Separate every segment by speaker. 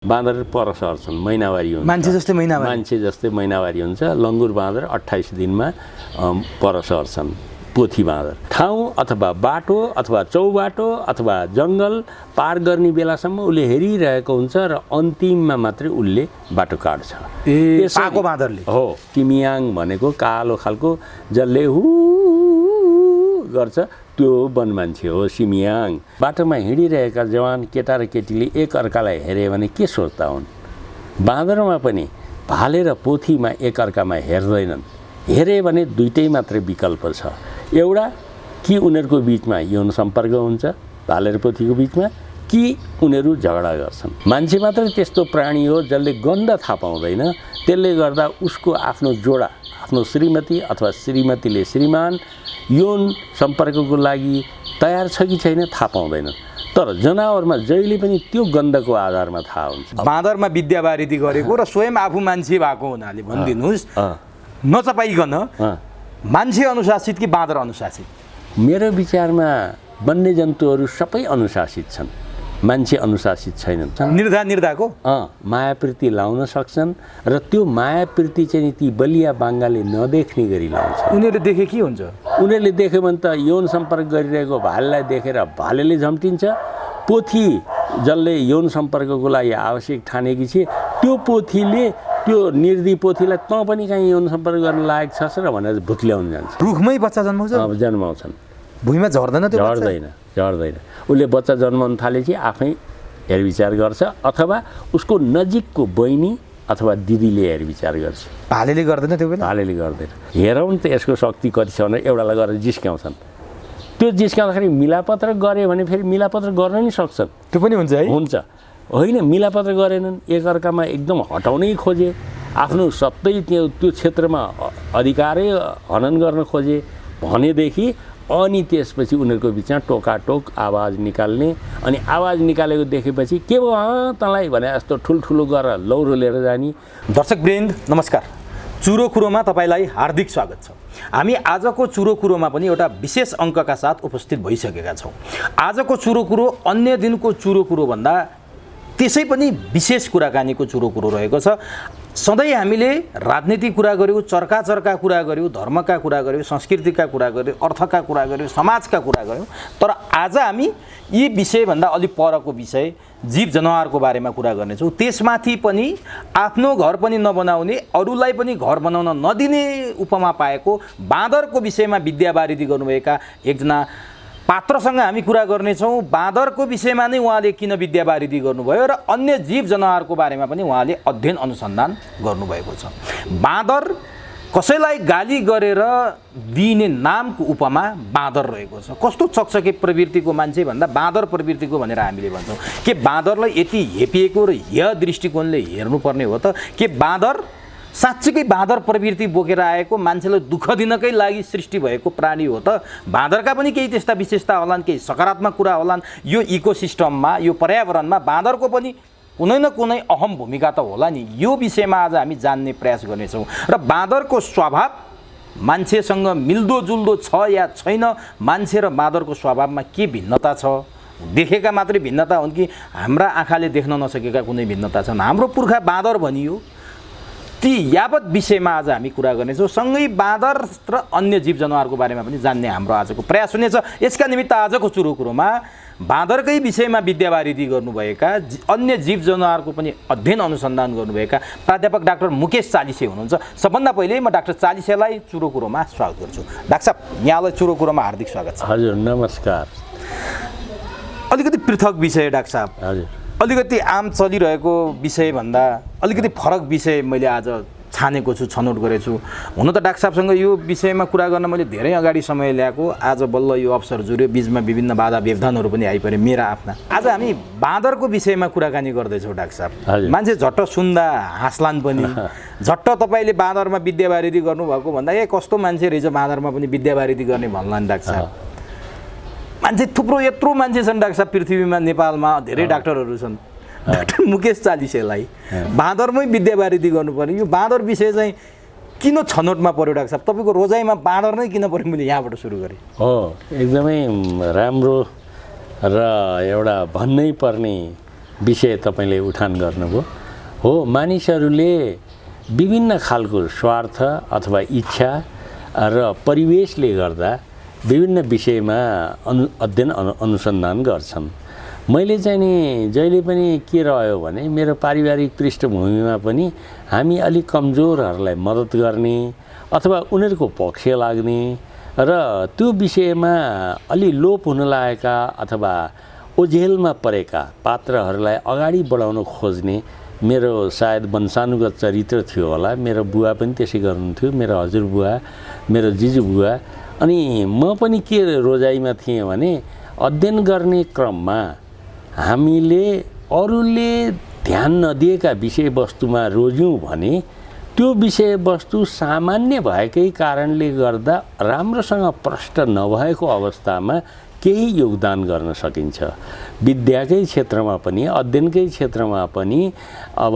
Speaker 1: बाँदर पर सर्छन्, महिनावारी हुन्छ, मान्छे जस्तै महिनावारी हुन्छ। लङ्गुर बाँदर 28 दिनमा पर सर्छन्। पोथी बाँदर ठाउँ अथवा बाटो अथवा चौबाटो अथवा जङ्गल पार गर्ने बेलासम्म उसले हेरिरहेको हुन्छ र अन्तिममा मात्रै उसले बाटो काट्छ।
Speaker 2: पाको बाँदरले
Speaker 1: हो। किमियाङ भनेको कालो खालको जसले हु गर्छ त्यो वनमान्छे हो सिमियाङ। बाटोमा हिँडिरहेका जवान केटा र केटीले एक अर्कालाई हेरे भने के सोच्दा हुन्? बाँदरमा पनि भाले र पोथीमा एक अर्कामा हेर्दैनन्। हेरे भने दुईटै मात्रै विकल्प छ। एउटा कि उनीहरूको बिचमा यौन सम्पर्क हुन्छ भाले र पोथीको बिचमा, कि उनीहरू झगडा गर्छन्। मान्छे मात्रै त्यस्तो प्राणी हो जसले गन्ध थाहा पाउँदैन। त्यसले गर्दा उसको आफ्नो जोडा, आफ्नो श्रीमती अथवा श्रीमतीले श्रीमान यौन सम्पर्कको लागि तयार छ कि छैन थाहा पाउँदैन। तर जनावरमा जहिले पनि त्यो गन्धको आधारमा थाहा हुन्छ।
Speaker 2: बाँदरमा विद्यावारिधि गरेको र स्वयं आफू मान्छे भएको हुनाले भनिदिनुहोस्, नचपाइकन मान्छे अनुशासित कि बाँदर अनुशासित?
Speaker 1: मेरो विचारमा वन्यजन्तुहरू सबै अनुशासित छन्, मान्छे अनुशासित छैनन्।
Speaker 2: निर्धाको
Speaker 1: मायाप्रीति लाउन सक्छन् र त्यो मायाप्रीति चाहिँ ती बलिया बाङ्गाले नदेख्ने गरी लाउँछ।
Speaker 2: उनीहरूले देखे के हुन्छ?
Speaker 1: उनीहरूले देख्यो भने त यौन सम्पर्क गरिरहेको भालेलाई देखेर भालेले झम्टिन्छ। पोथी जसले यौन सम्पर्कको लागि आवश्यक ठानेकी छे त्यो पोथीले त्यो निर्दी पोथीलाई तँ पनि कहीँ यौन सम्पर्क गर्न लायक छस् र भनेर भुत्ल्याउन जान्छ।
Speaker 2: रुखमै बच्चा
Speaker 1: जन्माउँछन्।
Speaker 2: भुइँमा झर्दैन? त्यो
Speaker 1: झर्दैन। उसले बच्चा जन्माउन थालेपछि आफै हेरविचार गर्छ अथवा उसको नजिकको बहिनी अथवा दिदीले हेरविचार गर्छ।
Speaker 2: भालेले गर्दैन? त्यो बेला
Speaker 1: भालेले गर्दैन। हेरौँ त यसको शक्ति कति छ भनेर एउटालाई गरेर जिस्क्याउँछन्। त्यो जिस्क्याउँदाखेरि मिलापत्र गऱ्यो भने फेरि मिलापत्र गर्न नि सक्छन्।
Speaker 2: त्यो पनि हुन्छ है?
Speaker 1: हुन्छ। होइन, मिलापत्र गरेनन्, एकअर्कामा एकदम हटाउनै खोजे, आफ्नो सबै त्यो क्षेत्रमा अधिकारै हनन गर्न खोजे भनेदेखि अनि त्यसपछि उनीहरूको बिचमा टोकाटोक आवाज निकाल्ने, अनि आवाज निकालेको देखेपछि के भयो तँलाई भने जस्तो ठुल्ठुलो गरेर लौरो लिएर जाने।
Speaker 2: दर्शकवृन्द नमस्कार, चुरो कुरोमा तपाईँलाई हार्दिक स्वागत छ। हामी आजको चुरो कुरोमा पनि एउटा विशेष अङ्कका साथ उपस्थित भइसकेका छौँ। आजको चुरो कुरो अन्य दिनको चुरो कुरो भन्दा त्यसै पनि विशेष कुराकानीको चुरो कुरो रहेको छ। सधैँ हामीले राजनीतिक कुरा गऱ्यौँ, चर्का कुरा गऱ्यौँ, धर्मका कुरा गऱ्यौँ, संस्कृतिका कुरा गऱ्यौँ, अर्थका कुरा गऱ्यौँ, समाजका कुरा गऱ्यौँ। तर आज हामी यी विषयभन्दा अलिक परको विषय जीव जनावरको बारेमा कुरा गर्नेछौँ। त्यसमाथि पनि आफ्नो घर पनि नबनाउने, अरूलाई पनि घर बनाउन नदिने उपमा पाएको बाँदरको विषयमा विद्यावारिधि गर्नुभएका एकजना पात्रसँग हामी कुरा गर्नेछौँ। बाँदरको विषयमा नै उहाँले किन विद्यावारिधि गर्नुभयो र अन्य जीव जनावरको बारेमा पनि उहाँले अध्ययन अनुसन्धान गर्नुभएको छ। बाँदर कसैलाई गाली गरेर दिने नामको उपमा बाँदर रहेको छ। कस्तो चकचके प्रवृत्तिको मान्छे भन्दा बाँदर प्रवृत्तिको भनेर हामीले भन्छौँ। के बाँदरलाई यति हेपिएको र य दृष्टिकोणले हेर्नुपर्ने हो त? के बाँदर साँच्चीकै बाँदर प्रवृत्ति बोकेर आएको मान्छेलाई दुःख दिनकै लागि सृष्टि भएको प्राणी हो त? बाँदरका पनि केही त्यस्ता विशेषता होलान्, केही सकारात्मक कुरा होलान्। यो इकोसिस्टममा, यो पर्यावरणमा बाँदरको पनि कुनै न कुनै अहम भूमिका त होला नि। यो विषयमा आज हामी जान्ने प्रयास गर्नेछौँ। र बाँदरको स्वभाव मान्छेसँग मिल्दोजुल्दो छ या छैन, मान्छे र बाँदरको स्वभावमा के भिन्नता छ, देखेका मात्रै भिन्नता हुन् कि हाम्रा आँखाले देख्न नसकेका कुनै भिन्नता छन्? हाम्रो पुर्खा बाँदर भनियो, ती यावत विषयमा आज हामी कुरा गर्नेछौँ। सँगै बाँदर र अन्य जीव जनावरको बारेमा पनि जान्ने हाम्रो आजको प्रयास हुनेछ। यसका निमित्त आजको चुरो कुरोमा बाँदरकै विषयमा विद्यावारिधि गर्नुभएका, अन्य जीव जनावरको पनि अध्ययन अनुसन्धान गर्नुभएका प्राध्यापक डाक्टर मुकेश चालिसे हुनुहुन्छ। सबभन्दा पहिले म डाक्टर चालिसेलाई चुरो कुरोमा स्वागत गर्छु। डाक्टर साहब, यहाँलाई चुरो कुरोमा हार्दिक स्वागत छ।
Speaker 1: हजुर नमस्कार।
Speaker 2: अलिकति पृथक विषय डाक्टर साहब,
Speaker 1: हजुर
Speaker 2: अलिकति आम चलिरहेको विषयभन्दा अलिकति फरक विषय मैले आज छानेको छु, छनौट गरेको छु। हुन त डाक्टर साहबसँग यो विषयमा कुरा गर्न मैले धेरै अगाडि समय ल्याएको, आज बल्ल यो अवसर जुर्यो। बिचमा विभिन्न बाधा व्यवधानहरू पनि आइपरे मेरा आफ्ना। आज हामी बाँदरको विषयमा कुराकानी गर्दैछौँ डाक्टर साहब। मान्छे झट्ट सुन्दा हाँस्लान् पनि। झट्ट तपाईँले बाँदरमा विद्यावारिधि गर्नुभएको भन्दा ए कस्तो मान्छे रहेछ बाँदरमा पनि विद्यावारिधि गर्ने भन्लान् डाक्टर साहब। मान्छे थुप्रो यत्रो मान्छे छन् डाक्टर साहब पृथ्वीमा, नेपालमा धेरै डाक्टरहरू छन्। डाक्टर मुकेश चालिसेलाई बाँदरमै विद्यावारिधि गर्नुपर्ने, यो बाँदर विषय चाहिँ किन छनौटमा पर्यो डाक्टर साहब? तपाईँको रोजाइमा बाँदर नै किन पर्यो? मैले यहाँबाट सुरु गरेँ।
Speaker 1: हो, एकदमै राम्रो र एउटा भन्नै पर्ने विषय तपाईँले उठान गर्नुभयो हो। मानिसहरूले विभिन्न खालको स्वार्थ अथवा इच्छा र परिवेशले गर्दा विभिन्न विषयमा अध्ययन अनुसन्धान गर्छन्। मैले चाहिँ नि जहिले पनि के रह्यो भने मेरो पारिवारिक पृष्ठभूमिमा पनि हामी अलिक कमजोरहरूलाई मद्दत गर्ने अथवा उनीहरूको पक्ष लाग्ने र त्यो विषयमा अलि लोप हुन लागेका अथवा ओझेलमा परेका पात्रहरूलाई अगाडि बढाउन खोज्ने मेरो सायद वंशानुगत चरित्र थियो होला। मेरो बुवा पनि त्यसै गर्नुहुन्थ्यो, मेरो हजुरबुवा, मेरो जिजुबुवा। अनि म पनि के रोजाइमा थिएँ भने अध्ययन गर्ने क्रममा हामीले अरूले ध्यान नदिएका विषयवस्तुमा रोज्यौँ भने त्यो विषयवस्तु सामान्य भएकै कारणले गर्दा राम्रोसँग प्रष्ट नभएको अवस्थामा केही योगदान गर्न सकिन्छ। विद्याकै क्षेत्रमा पनि अध्ययनकै क्षेत्रमा पनि अब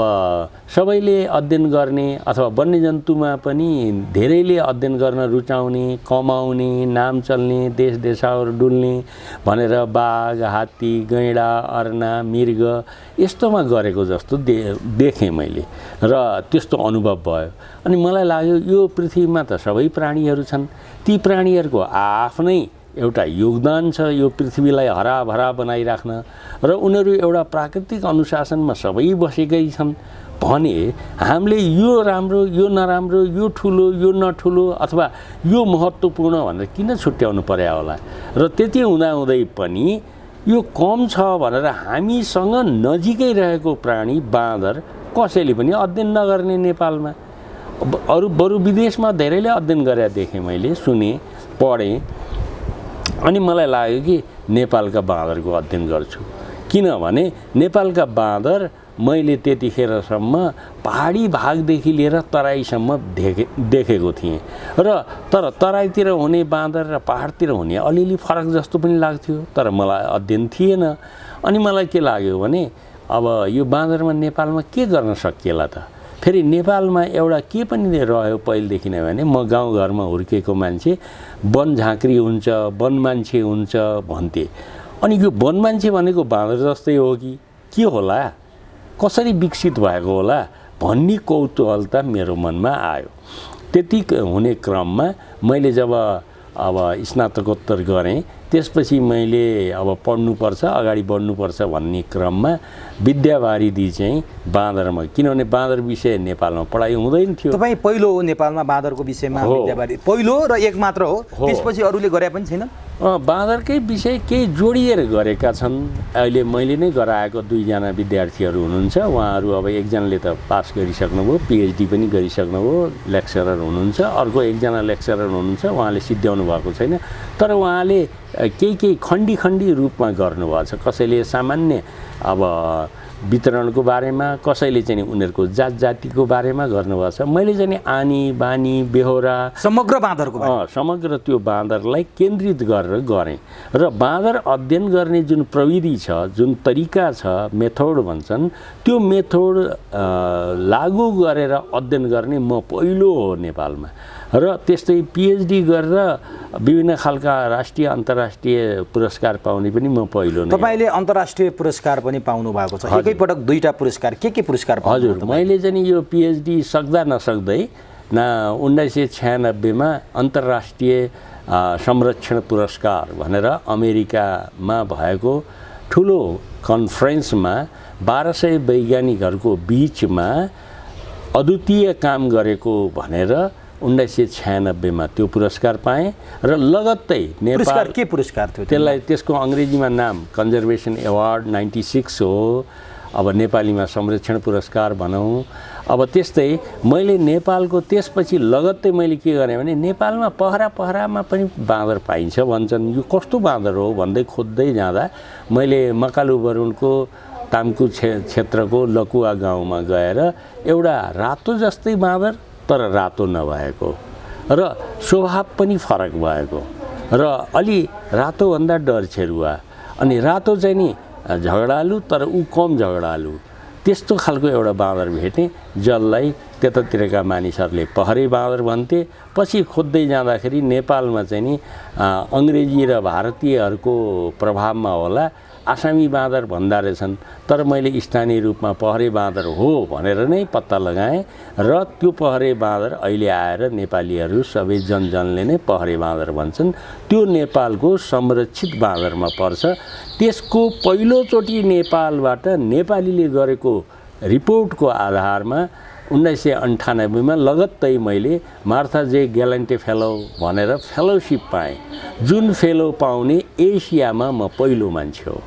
Speaker 1: सबैले अध्ययन गर्ने अथवा वन्यजन्तुमा पनि धेरैले अध्ययन गर्न रुचाउने, कमाउने, नाम चल्ने, देश देशावर डुल्ने भनेर बाघ, हात्ती, गैँडा, अर्ना, मृग यस्तोमा गरेको जस्तो देखेँ मैले र त्यस्तो अनुभव भयो। अनि मलाई लाग्यो यो पृथ्वीमा त सबै प्राणीहरू छन्, ती प्राणीहरूको आफ्नै एउटा योगदान छ यो पृथ्वीलाई हराभरा बनाइराख्न र उनीहरू एउटा प्राकृतिक अनुशासनमा सबै बसेकै छन् भने हामीले यो राम्रो, यो नराम्रो, यो ठुलो, यो नठुलो अथवा यो महत्त्वपूर्ण भनेर किन छुट्याउनु पर्या होला। र त्यति हुँदाहुँदै पनि यो कम छ भनेर हामीसँग नजिकै रहेको प्राणी बाँदर कसैले पनि अध्ययन नगर्ने नेपालमा। अरू बरु विदेशमा धेरैले अध्ययन गरेर देखेँ, मैले सुने, पढेँ। अनि मलाई लाग्यो कि नेपालका बाँदरको अध्ययन गर्छु, किनभने नेपालका बाँदर मैले त्यतिखेरसम्म पहाडी भागदेखि लिएर तराईसम्म देखेको थिएँ र तर तराईतिर हुने बाँदर र पहाडतिर हुने अलिअलि फरक जस्तो पनि लाग्थ्यो, तर मलाई अध्ययन थिएन। अनि मलाई के लाग्यो भने अब यो बाँदरमा नेपालमा के गर्न सकिएला त। फेरि नेपालमा एउटा के पनि रह्यो पहिलेदेखि नै भने म गाउँघरमा हुर्केको मान्छे, वन झाँक्री हुन्छ, वन मान्छे हुन्छ भन्थे। अनि यो वन मान्छे भनेको बाँदर जस्तै हो कि के होला, कसरी विकसित भएको होला भन्ने कौतूहलता मेरो मनमा आयो। त्यति हुने क्रममा मैले जब अब स्नातकोत्तर गरेँ त्यसपछि मैले अब पढ्नुपर्छ, अगाडि बढ्नुपर्छ भन्ने क्रममा विद्यावारिधि चाहिँ बाँदरमा, किनभने बाँदर विषय नेपालमा पढाइ हुँदैन थियो।
Speaker 2: तपाईँ पहिलो हो नेपालमा बाँदरको विषयमा विद्यावारिधि, पहिलो र एक मात्र हो, त्यसपछि अरूले गरे पनि छैन?
Speaker 1: बाँदरकै विषय केही जोडिएर गरेका छन्। अहिले मैले नै गराएको 2 जना विद्यार्थीहरू हुनुहुन्छ, उहाँहरू अब एकजनाले त पास गरिसक्नुभयो, पिएचडी पनि गरिसक्नुभयो, लेक्चरर हुनुहुन्छ। अर्को एकजना लेक्चरर हुनुहुन्छ, उहाँले सिद्ध्याउनु भएको छैन, तर उहाँले केही खण्डी रूपमा गर्नुभएको छ। कसैले सामान्य अब वितरणको बारेमा, कसैले चाहिँ उनीहरूको जातिको बारेमा गर्नुभएको छ। मैले चाहिँ आनी बानी बेहोरा
Speaker 2: समग्र बाँदरको
Speaker 1: समग्र त्यो बाँदरलाई केन्द्रित गरेर गरेँ र बाँदर अध्ययन गर्ने जुन प्रविधि छ, जुन तरिका छ, मेथड भन्छन्, त्यो मेथड लागू गरेर अध्ययन गर्ने म पहिलो हो नेपालमा। र त्यस्तै पिएचडी गरेर विभिन्न खालका राष्ट्रिय अन्तर्राष्ट्रिय पुरस्कार पाउने पनि म पहिलो नै।
Speaker 2: तपाईँले अन्तर्राष्ट्रिय पुरस्कार पनि पाउनु भएको छ, एकैपटक 2टा पुरस्कार, के पुरस्कार?
Speaker 1: हजुर, मैले चाहिँ यो पिएचडी सक्दा नसक्दै 1996 मा अन्तर्राष्ट्रिय संरक्षण पुरस्कार भनेर अमेरिकामा भएको ठुलो कन्फरेन्समा 1200 वैज्ञानिकहरूको बिचमा अद्वितीय काम गरेको भनेर 1996 मा त्यो पुरस्कार पाएँ र लगत्तै नेपाल
Speaker 2: के पुरस्कार थियो
Speaker 1: त्यसलाई, त्यसको अङ्ग्रेजीमा नाम कन्जर्भेसन एवार्ड 96 हो, अब नेपालीमा संरक्षण पुरस्कार भनौँ। अब त्यस्तै मैले नेपालको त्यसपछि लगत्तै मैले के गरेँ भने नेपालमा पहरामा पनि बाँदर पाइन्छ भन्छन्, यो कस्तो बाँदर हो भन्दै खोज्दै जाँदा मैले मकालु बरुणको ताम्कु क्षेत्रको लकुवा गाउँमा गएर एउटा रातो जस्तै बाँदर तर रातो नभएको र स्वभाव पनि फरक भएको र अलि रातोभन्दा डरछेरुवा, अनि रातो चाहिँ नि झगडालु तर ऊ कम झगडालु, त्यस्तो खालको एउटा बाँदर भेटेँ, जसलाई त्यतातिरका मानिसहरूले पहरे बाँदर भन्थे। पछि खोज्दै जाँदाखेरि नेपालमा चाहिँ नि अङ्ग्रेजी र भारतीयहरूको प्रभावमा होला आसामी बाँदर भन्दा रहेछन्, तर मैले स्थानीय रूपमा पहरे बाँदर हो भनेर नै पत्ता लगाएँ र त्यो पहरे बाँदर अहिले आएर नेपालीहरू सबै जनजनले नै पहरे बाँदर भन्छन्। त्यो नेपालको संरक्षित बाँदरमा पर्छ। त्यसको पहिलोचोटि नेपालबाट नेपालीले गरेको रिपोर्टको आधारमा 1998मा लगत्तै मैले मार्था जे ग्यालेन्टे फेलो भनेर फेलोसिप पाएँ, जुन फेलो पाउने एसियामा म पहिलो मान्छे हो।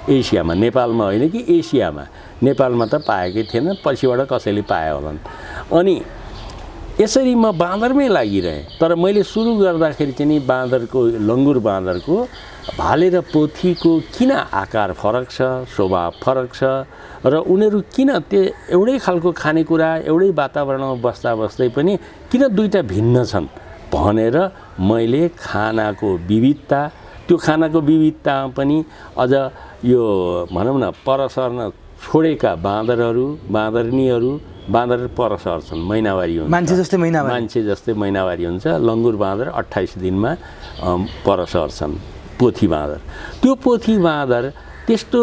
Speaker 1: एसियामा, नेपालमा होइन कि एसियामा। नेपालमा त पाएकै थिएन, पछिबाट कसैले पाए होलान्। अनि यसरी म बाँदरमै लागिरहेँ। तर मैले सुरु गर्दाखेरि चाहिँ नि बाँदरको, लङ्गुर बाँदरको भाले र पोथीको किन आकार फरक छ, स्वभाव फरक छ र उनीहरू किन त्यो एउटै खालको खानेकुरा, एउटै वातावरणमा बस्दा बस्दै पनि किन दुईटा भिन्न छन् भनेर मैले खानाको विविधता, त्यो खानाको विविधतामा पनि अझ यो भनौँ न पर सर्न छोडेका बाँदरहरू, बाँदरनीहरू, बाँदर पर सर्छन्, महिनावारी हुन्छ, मान्छे जस्तै महिनावारी हुन्छ। लङ्गुर बाँदर 28 दिनमा पर सर्छन्। पोथी बाँदर, त्यो पोथी बाँदर त्यस्तो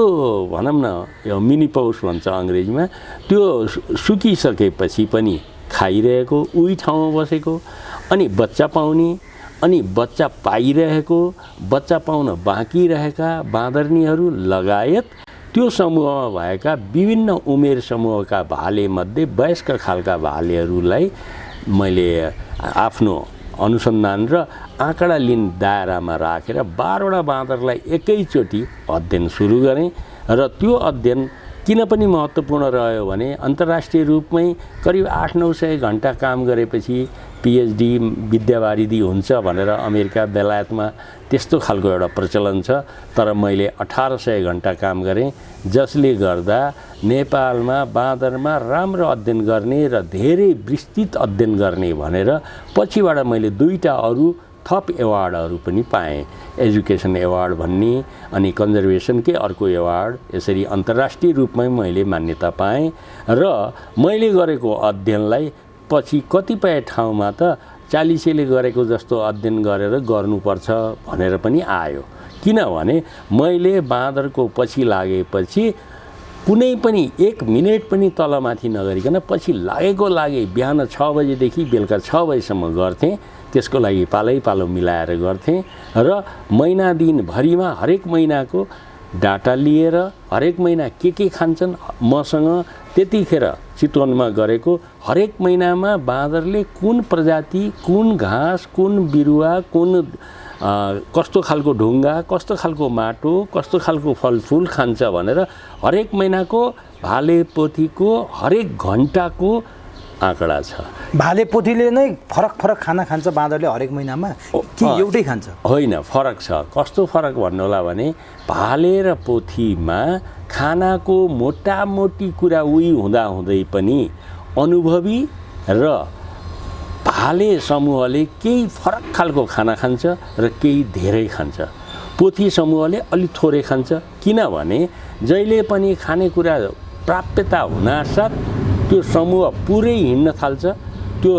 Speaker 1: भनौँ न यो मिनी पौस भन्छ अङ्ग्रेजीमा, त्यो सुकिसकेपछि पनि खाइरहेको, उही ठाउँमा बसेको, अनि बच्चा पाउने, अनि बच्चा पाइरहेको, बच्चा पाउन बाँकी रहेका बाँदरनीहरू लगायत त्यो समूहमा भएका विभिन्न उमेर समूहका भालेमध्ये वयस्क खालका भालेहरूलाई मैले आफ्नो अनुसन्धान र आँकडा लिन दायरामा राखेर 12वटा बाँदरलाई एकैचोटि अध्ययन सुरु गरेँ। र त्यो अध्ययन किन पनि महत्त्वपूर्ण रह्यो भने अन्तर्राष्ट्रिय रूपमै करिब 800-900 घन्टा काम गरेपछि पिएचडी विद्यावारिधि हुन्छ भनेर अमेरिका बेलायतमा त्यस्तो खालको एउटा प्रचलन छ। तर मैले 1800 घन्टा काम गरेँ, जसले गर्दा नेपालमा बाँदरमा राम्रो अध्ययन गर्ने र धेरै विस्तृत अध्ययन गर्ने भनेर पछिबाट मैले 2टा अरू थप एवार्डहरू पनि पाएँ। एजुकेसन एवार्ड भन्ने अनि कन्जर्भेसनकै अर्को एवार्ड, यसरी अन्तर्राष्ट्रिय रूपमै मैले मान्यता पाएँ। र मैले गरेको अध्ययनलाई पछि कतिपय ठाउँमा त 40ले गरेको जस्तो अध्ययन गरेर गर्नुपर्छ भनेर पनि आयो। किनभने मैले बाँदरको पछि लागेपछि कुनै पनि 1 मिनेट पनि तलमाथि नगरिकन पछि लागे बिहान 6 बजेदेखि बेलुका 6 बजेसम्म गर्थेँ। त्यसको लागि पालै मिलाएर गर्थेँ र महिना दिनभरिमा हरेक महिनाको डाटा लिएर हरेक महिना के खान्छन् मसँग त्यतिखेर चितवनमा गरेको हरेक महिनामा बाँदरले कुन प्रजाति, कुन घाँस, कुन बिरुवा, कुन कस्तो खालको ढुङ्गा, कस्तो खालको माटो, कस्तो खालको फलफुल खान्छ भनेर हरेक महिनाको भाले पोथीको हरेक घन्टाको आँकडा छ।
Speaker 2: भाले पोथीले नै फरक खाना खान्छ बाँदरले हरेक महिनामा कि एउटै खान्छ? होइन,
Speaker 1: फरक छ। कस्तो फरक भन्नु होला भने भाले र पोथीमा खानाको मोटामोटी कुरा उही हुँदै पनि अनुभवी र भाले समूहले केही फरक खालको खाना खान्छ र केही धेरै खान्छ। पोथी समूहले अलि थोरै खान्छ, किनभने जहिले पनि खानेकुरा प्राप्यता हुनासाथ त्यो समूह पुरै हिँड्न थाल्छ। त्यो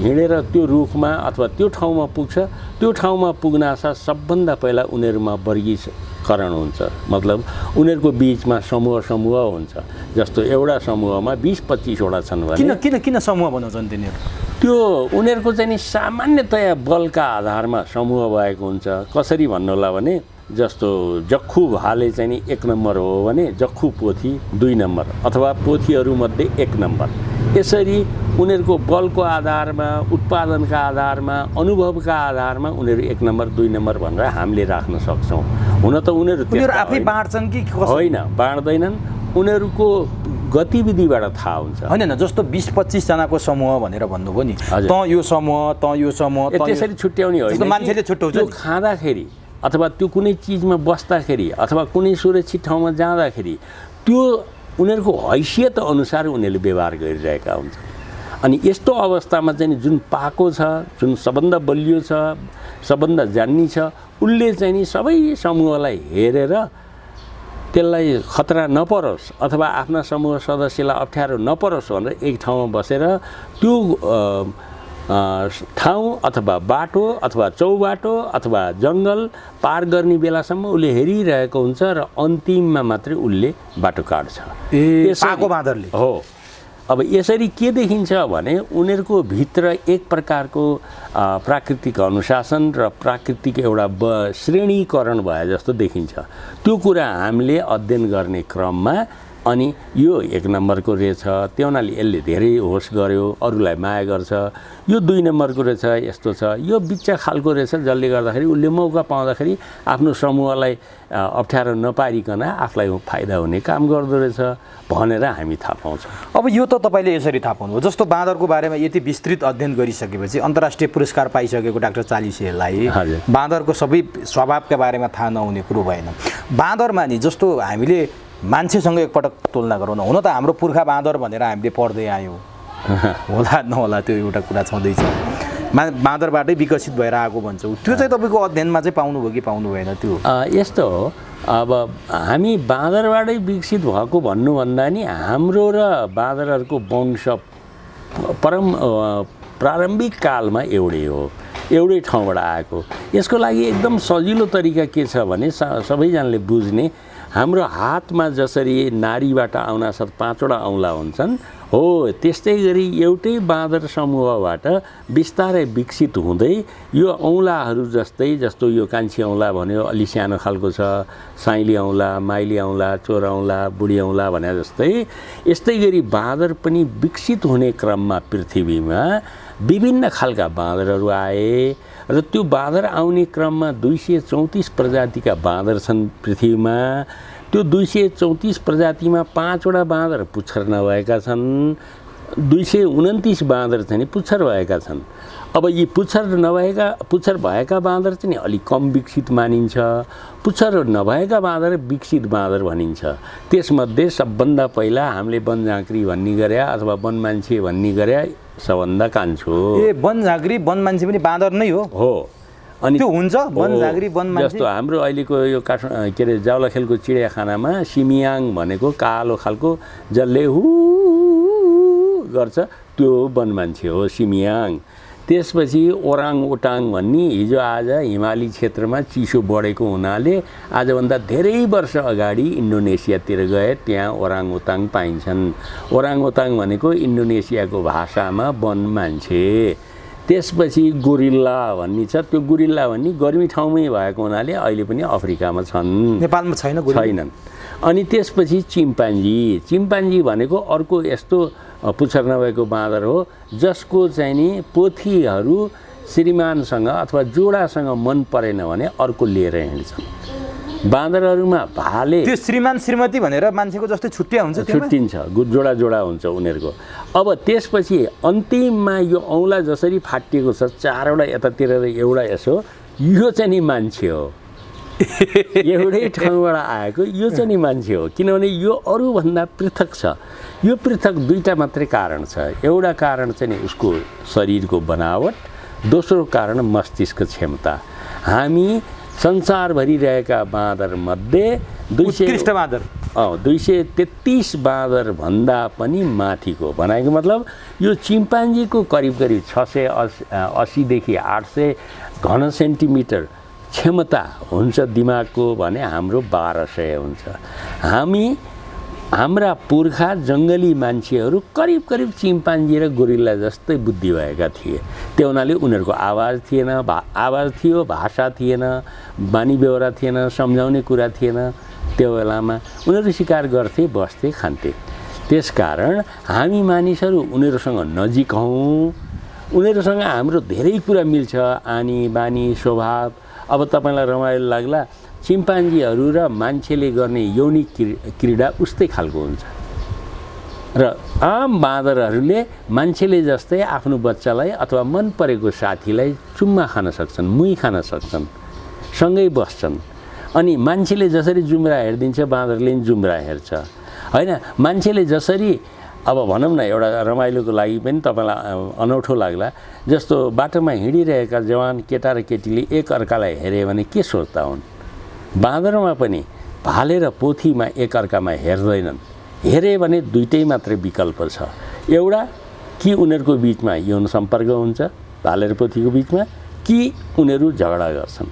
Speaker 1: हिँडेर त्यो रुखमा अथवा त्यो ठाउँमा पुग्छ। त्यो ठाउँमा पुग्नासाथ सबभन्दा पहिला उनीहरूमा वर्गीकरण हुन्छ, मतलब उनीहरूको बिचमा समूह हुन्छ। जस्तो एउटा समूहमा 20-25 वटा छन् भने
Speaker 2: किन समूह बनाउँछन् तिनीहरू?
Speaker 1: त्यो उनीहरूको चाहिँ नि सामान्यतया बलका आधारमा समूह भएको हुन्छ। कसरी भन्नु होला भने जस्तो जख्खु भाले चाहिँ नि 1 नम्बर हो भने जख्खु पोथी 2 नम्बर अथवा पोथीहरूमध्ये 1 नम्बर। यसरी उनीहरूको बलको आधारमा, उत्पादनका आधारमा, अनुभवका आधारमा उनीहरू 1 नम्बर 2 नम्बर भनेर हामीले राख्न सक्छौँ। हुन त उनीहरू
Speaker 2: आफै बाँड्छन् कि
Speaker 1: होइन, बाँड्दैनन्। उनीहरूको गतिविधिबाट थाहा हुन्छ।
Speaker 2: होइन, जस्तो 20-25 जनाको समूह भनेर भन्नुभयो नि, त यो समूह, त यो समूह,
Speaker 1: त्यसरी छुट्याउने होइन।
Speaker 2: मान्छेले छुट्याउँछ।
Speaker 1: त्यो खाँदाखेरि अथवा त्यो कुनै चिजमा बस्दाखेरि अथवा कुनै सुरक्षित ठाउँमा जाँदाखेरि त्यो उनीहरूको हैसियत अनुसार उनीहरूले व्यवहार गरिरहेका हुन्छन्। अनि यस्तो अवस्थामा चाहिँ जुन पाको छ, जुन सबभन्दा बलियो छ, सबभन्दा जान्नी छ, उसले चाहिँ नि सबै समूहलाई हेरेर त्यसलाई खतरा नपरोस् अथवा आफ्ना समूह सदस्यलाई अप्ठ्यारो नपरोस् भनेर एक ठाउँमा बसेर त्यो ठाउँ अथवा बाटो अथवा चौबाटो अथवा जङ्गल पार गर्ने बेलासम्म उसले हेरिरहेको हुन्छ र अन्तिममा मात्रै उसले बाटो काट्छ।
Speaker 2: पाको बाँदरले
Speaker 1: हो। अब यसरी के देखिन्छ भने उनीहरूको भित्र एक प्रकारको प्राकृतिक अनुशासन र प्राकृतिक एउटा श्रेणीकरण भए जस्तो देखिन्छ। त्यो कुरा हामीले अध्ययन गर्ने क्रममा अनि यो 1 नम्बरको रहेछ, त्यो हुनाले यसले धेरै होस गर्यो, अरूलाई माया गर्छ, यो 2 नम्बरको रहेछ, यस्तो छ, यो बिच्चा खालको रहेछ, जसले गर्दाखेरि उसले मौका पाउँदाखेरि आफ्नो समूहलाई अप्ठ्यारो नपारिकन आफूलाई फाइदा हुने काम गर्दो रहेछ भनेर हामी थाहा पाउँछौँ।
Speaker 2: अब यो त तपाईँले यसरी थाहा पाउनु हो। जस्तो बाँदरको बारेमा यति विस्तृत अध्ययन गरिसकेपछि अन्तर्राष्ट्रिय पुरस्कार पाइसकेको डाक्टर चालिसेलाई बाँदरको सबै स्वभावका बारेमा थाहा नहुने कुरो भएन। बाँदरमा नि जस्तो हामीले मान्छेसँग एकपटक तुलना गरौँ न। हुन त हाम्रो पुर्खा बाँदर भनेर हामीले पढ्दै आयौँ, होला नहोला त्यो एउटा कुरा छँदैछ। बाँदरबाटै विकसित भएर आएको भन्छौँ, त्यो चाहिँ तपाईँको अध्ययनमा चाहिँ पाउनुभयो कि पाउनु भएन? त्यो
Speaker 1: यस्तो हो। अब हामी बाँदरबाटै विकसित भएको भन्नुभन्दा नि हाम्रो र बाँदरहरूको वंश प्रारम्भिक कालमा एउटै हो, एउटै ठाउँबाट आएको। यसको लागि एकदम सजिलो तरिका के छ भने सबैजनाले बुझ्ने, हाम्रो हातमा जसरी नारीबाट आउनासाथ 5वटा औँला हुन्छन्, हो त्यस्तै गरी एउटै बाँदर समूहबाट बिस्तारै विकसित हुँदै यो औँलाहरू जस्तो यो कान्छी औँला भन्यो अलि सानो खालको छ, साइली औँला, माइली औँला, चोर औँला, बुढी औँला भने जस्तै यस्तै गरी बाँदर पनि विकसित हुने क्रममा पृथ्वीमा विभिन्न खालका बाँदरहरू आए र त्यो बाँदर आउने क्रममा 234 प्रजातिका बाँदर छन् पृथ्वीमा। त्यो 234 प्रजातिमा 5वटा बाँदर पुच्छर नभएका छन्, 229 बाँदर चाहिँ पुच्छर भएका छन्। अब यी पुच्छर भएका बाँदर चाहिँ अलिक कम विकसित मानिन्छ, पुच्छर नभएका बाँदर विकसित बाँदर भनिन्छ। त्यसमध्ये सबभन्दा पहिला हामीले वनझाँक्री भन्ने गरे अथवा वन मान्छे भन्ने गरे सबभन्दा कान्छो।
Speaker 2: वनझाँक्री वन मान्छे पनि बाँदर नै हो।
Speaker 1: अनि
Speaker 2: त्यो हुन्छ वनझाँक्री वन मान्छे
Speaker 1: जस्तो हाम्रो अहिलेको यो के अरे जावलाखेलको चिडियाखानामा सिमियाङ भनेको कालो खालको जसले हु गर्छ त्यो वन मान्छे हो सिमियाङ। त्यसपछि ओराङ ओटाङ भन्ने हिजो आज हिमाली क्षेत्रमा चिसो बढेको हुनाले आजभन्दा धेरै वर्ष अगाडि इन्डोनेसियातिर गए, त्यहाँ ओराङ ओताङ पाइन्छन्। ओराङ ओताङ भनेको इन्डोनेसियाको भाषामा वन मान्छे। त्यसपछि गोरिल्ला भन्ने छ, त्यो गोरिल्ला भन्ने गर्मी ठाउँमै भएको हुनाले अहिले पनि अफ्रिकामा छन्,
Speaker 2: नेपालमा छैनन्।
Speaker 1: अनि त्यसपछि चिम्पान्जी भनेको अर्को यस्तो पुच्छर नभएको बाँदर हो जसको चाहिँ नि पोथीहरू श्रीमानसँग अथवा जोडासँग मन परेन भने अर्को लिएर हिँड्छन्। बाँदरहरूमा भाले
Speaker 2: त्यो श्रीमान श्रीमती भनेर मान्छेको जस्तै
Speaker 1: छुट्टिन्छ, जोडा जोडा हुन्छ उनीहरूको। अब त्यसपछि अन्तिममा यो औँला जसरी फाटिएको छ, 4वटा यतातिर र एउटा यसो, यो चाहिँ नि मान्छे हो। एउटै ठाउँबाट आएको यो चाहिँ नि मान्छे हो, किनभने यो अरूभन्दा पृथक छ। यो पृथक 2टा मात्रै कारण छ। एउटा कारण चाहिँ नि उसको शरीरको बनावट, दोस्रो कारण मस्तिष्क क्षमता। हामी संसारभरि रहेका बाँदरमध्ये 233 बाँदर भन्दा पनि माथिको भनेको मतलब यो चिम्पान्जीको करिब 680 देखि 800 घन सेन्टिमिटर क्षमता हुन्छ दिमागको भने हाम्रो 1200 हुन्छ। हाम्रा पुर्खा जङ्गली मान्छेहरू करिब चिम्पान्जी र गोरिल्ला जस्तै बुद्धि भएका थिए। त्यो हुनाले उनीहरूको आवाज थियो, भाषा थिएन, बानी बेहोरा थिएन, सम्झाउने कुरा थिएन। त्यो बेलामा उनीहरू शिकार गर्थे, बस्थे, खान्थे। त्यसकारण हामी मानिसहरू उनीहरूसँग नजिक हौँ, उनीहरूसँग हाम्रो धेरै कुरा मिल्छ, आनी बानी स्वभाव। अब तपाईँलाई रमाइलो लाग्ला, चिम्पान्जीहरू र मान्छेले गर्ने यौनिक क्रीडा उस्तै खालको हुन्छ र आम बाँदरहरूले मान्छेले जस्तै आफ्नो बच्चालाई अथवा मन परेको साथीलाई चुम्मा खान सक्छन्, मुही खान सक्छन्, सँगै बस्छन्। अनि मान्छेले जसरी जुम्रा हेरिदिन्छ बाँदरले पनि जुम्रा हेर्छ होइन। मान्छेले जसरी अब भनौँ न एउटा रमाइलोको लागि पनि तपाईँलाई अनौठो लाग्ला, जस्तो बाटोमा हिँडिरहेका जवान केटा र केटीले एक अर्कालाई हेऱ्यो भने के सोच्दा हुन्? बाँदरमा पनि भाले र पोथीमा एक अर्कामा हेर्दैनन्। हेरे भने 2टै मात्रै विकल्प छ। एउटा कि उनीहरूको बिचमा यौन सम्पर्क हुन्छ, भाले र पोथीको बिचमा कि उनीहरू झगडा गर्छन्।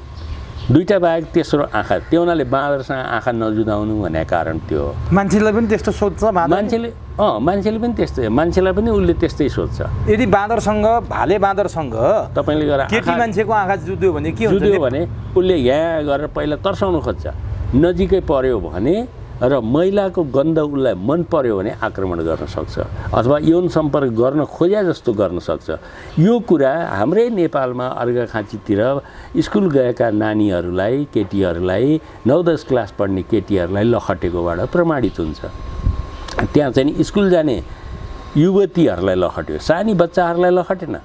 Speaker 1: दुईटा बाहेक तेस्रो आँखा, त्यो हुनाले बाँदरसँग आँखा नजुदाउनु भन्ने कारण त्यो हो।
Speaker 2: मान्छेलाई पनि त्यस्तो सोध्छ
Speaker 1: मान्छेले पनि त्यस्तै, मान्छेलाई पनि उसले त्यस्तै सोध्छ।
Speaker 2: यदि बाँदरसँग भाले बाँदरसँग
Speaker 1: तपाईँले गएर
Speaker 2: केटी मान्छेको आँखा जुद्यो भने के हुन्छ?
Speaker 1: जुद्यो भने उसले यहाँ गरेर पहिला तर्साउनु खोज्छ, नजिकै पर्यो भने र महिलाको गन्ध उसलाई मन पर्यो भने आक्रमण गर्न सक्छ अथवा यौन सम्पर्क गर्न खोज्या जस्तो गर्न सक्छ। यो कुरा हाम्रै नेपालमा अर्घाखाँचीतिर स्कुल गएका नानीहरूलाई, केटीहरूलाई, 9-10 क्लास पढ्ने केटीहरूलाई लखटेकोबाट प्रमाणित हुन्छ। त्यहाँ चाहिँ स्कुल जाने युवतीहरूलाई लखट्यो, सानी बच्चाहरूलाई लखटेन,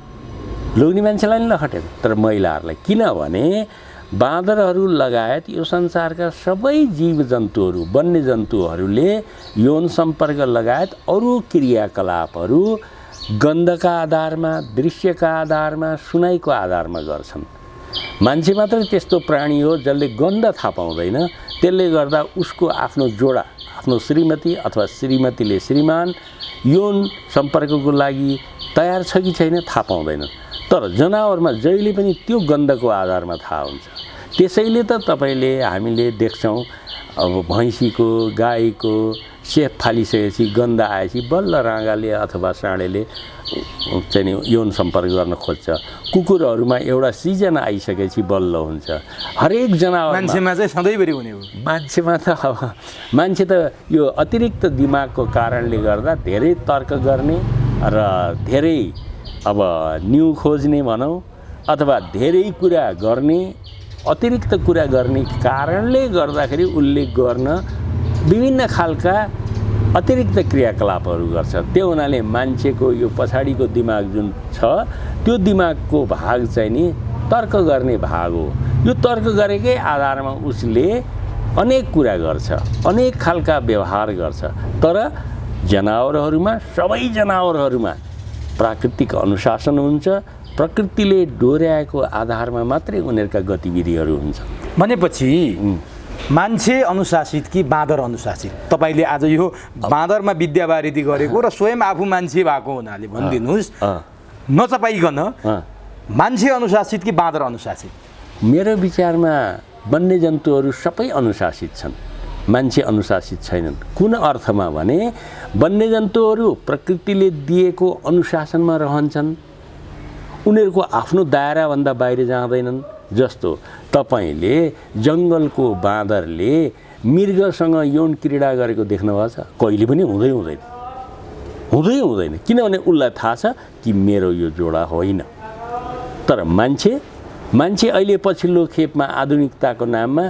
Speaker 1: लोग्ने मान्छेलाई नि लखटेन, तर महिलाहरूलाई। किनभने बाँदरहरू लगायत यो संसारका सबै जीवजन्तुहरू, वन्यजन्तुहरूले यौन सम्पर्क लगायत अरू क्रियाकलापहरू गन्धका आधारमा, दृश्यका आधारमा, सुनाइको आधारमा गर्छन्। मान्छे मात्रै त्यस्तो प्राणी हो जसले गन्ध थाहा पाउँदैन। त्यसले गर्दा उसको आफ्नो जोडा, आफ्नो श्रीमती अथवा श्रीमतीले श्रीमान यौन सम्पर्कको लागि तयार छ कि छैन थाहा पाउँदैन। तर जनावरमा जहिले पनि त्यो गन्धको आधारमा थाहा हुन्छ। त्यसैले त हामीले देख्छौँ अब भैँसीको, गाईको सेप फालिसकेपछि गन्ध आएपछि बल्ल राँगाले अथवा साँडेले चाहिँ यौन सम्पर्क गर्न खोज्छ। कुकुरहरूमा एउटा सिजन आइसकेपछि बल्ल हुन्छ। हरेक जनावर
Speaker 2: मान्छेमा चाहिँ सधैँभरि हुने हो।
Speaker 1: मान्छेमा त मान्छे त यो अतिरिक्त दिमागको कारणले गर्दा धेरै तर्क गर्ने र धेरै अब न्यु खोज्ने भनौँ अथवा धेरै कुरा गर्ने, अतिरिक्त कुरा गर्ने कारणले गर्दाखेरि उसले गर्न विभिन्न खालका अतिरिक्त क्रियाकलापहरू गर्छ। त्यो हुनाले मान्छेको यो पछाडिको दिमाग जुन छ त्यो दिमागको भाग चाहिँ नि तर्क गर्ने भाग हो। यो तर्क गरेकै आधारमा उसले अनेक कुरा गर्छ, अनेक खालका व्यवहार गर्छ। तर जनावरहरूमा, सबै जनावरहरूमा प्राकृतिक अनुशासन हुन्छ। प्रकृतिले डोर्याएको आधारमा मात्रै उनीहरूका गतिविधिहरू हुन्छन्।
Speaker 2: भनेपछि मान्छे अनुशासित कि बाँदर अनुशासित? तपाईँले आज यो बाँदरमा विद्यावारिधि गरेको र स्वयं आफू मान्छे भएको हुनाले भनिदिनुहोस्, नचपाइकन मान्छे अनुशासित कि बाँदर अनुशासित?
Speaker 1: मेरो विचारमा वन्यजन्तुहरू सबै अनुशासित छन्, मान्छे अनुशासित छैनन्। कुन अर्थमा भने वन्यजन्तुहरू प्रकृतिले दिएको अनुशासनमा रहन्छन्, उनीहरूको आफ्नो दायराभन्दा बाहिर जाँदैनन्। जस्तो तपाईँले जङ्गलको बाँदरले मृगसँग यौन क्रीडा गरेको देख्नुभएको छ? कहिले पनि हुँदैन। किनभने उसलाई थाहा छ कि मेरो यो जोडा होइन। तर मान्छे अहिले पछिल्लो खेपमा आधुनिकताको नाममा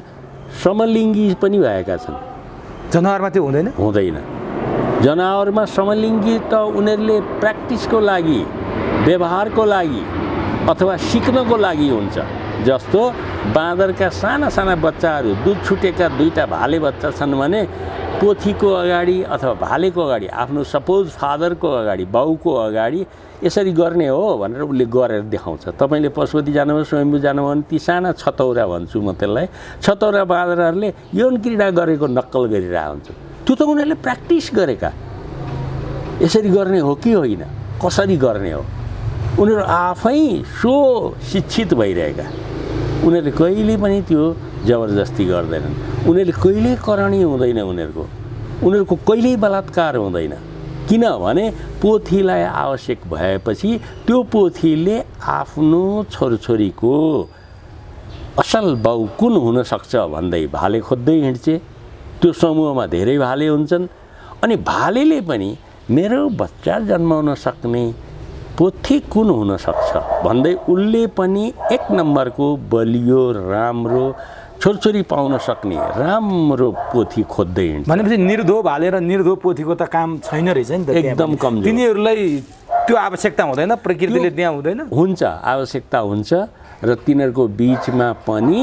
Speaker 1: समलिङ्गी पनि भएका छन्।
Speaker 2: जनावरमा त्यो
Speaker 1: हुँदैन। जनावरमा समलिङ्गी त उनीहरूले प्र्याक्टिसको लागि, व्यवहारको लागि अथवा सिक्नको लागि हुन्छ। जस्तो बाँदरका साना साना बच्चाहरू, दुध छुटेका 2टा भाले बच्चा छन् भने पोथीको अगाडि अथवा भालेको अगाडि, आफ्नो सपोज फादरको अगाडि, बाउको अगाडि यसरी गर्ने हो भनेर उसले गरेर देखाउँछ। तपाईँले पशुपति जानुभयो, स्वयम्भू जानुभयो भने ती साना छतौरा भन्छु म त्यसलाई, छतौरा बाँदरहरूले यौन क्रीडा गरेको नक्कल गरिरहेको हुन्छ। त्यो त उनीहरूले प्र्याक्टिस गरेका। यसरी गर्ने हो कि होइन, कसरी गर्ने हो, उनीहरू आफै सो शिक्षित भइरहेका। उनीहरूले कहिले पनि त्यो जबरजस्ती गर्दैनन्। उनीहरूले कहिल्यै करणी हुँदैन, उनीहरूको कहिल्यै बलात्कार हुँदैन। किनभने पोथीलाई आवश्यक भएपछि त्यो पोथीले आफ्नो छोरछोरीको असल बाउ कुन हुनसक्छ भन्दै भाले खोज्दै हिँड्छे। त्यो समूहमा धेरै भाले हुन्छन् अनि भालेले पनि मेरो बच्चा जन्माउन सक्ने पोथी कुन हुनसक्छ भन्दै उसले पनि 1 नम्बरको बलियो राम्रो छोरछोरी पाउन सक्ने राम्रो पोथी खोज्दै हिँड्छ।
Speaker 2: भनेपछि निर्धो भाले र निर्धो पोथीको त काम छैन रहेछ नि त।
Speaker 1: एकदम कमजोर।
Speaker 2: तिनीहरूलाई त्यो आवश्यकता हुँदैन, प्रकृतिले त्यहाँ हुँदैन।
Speaker 1: हुन्छ, आवश्यकता हुन्छ र तिनीहरूको बिचमा पनि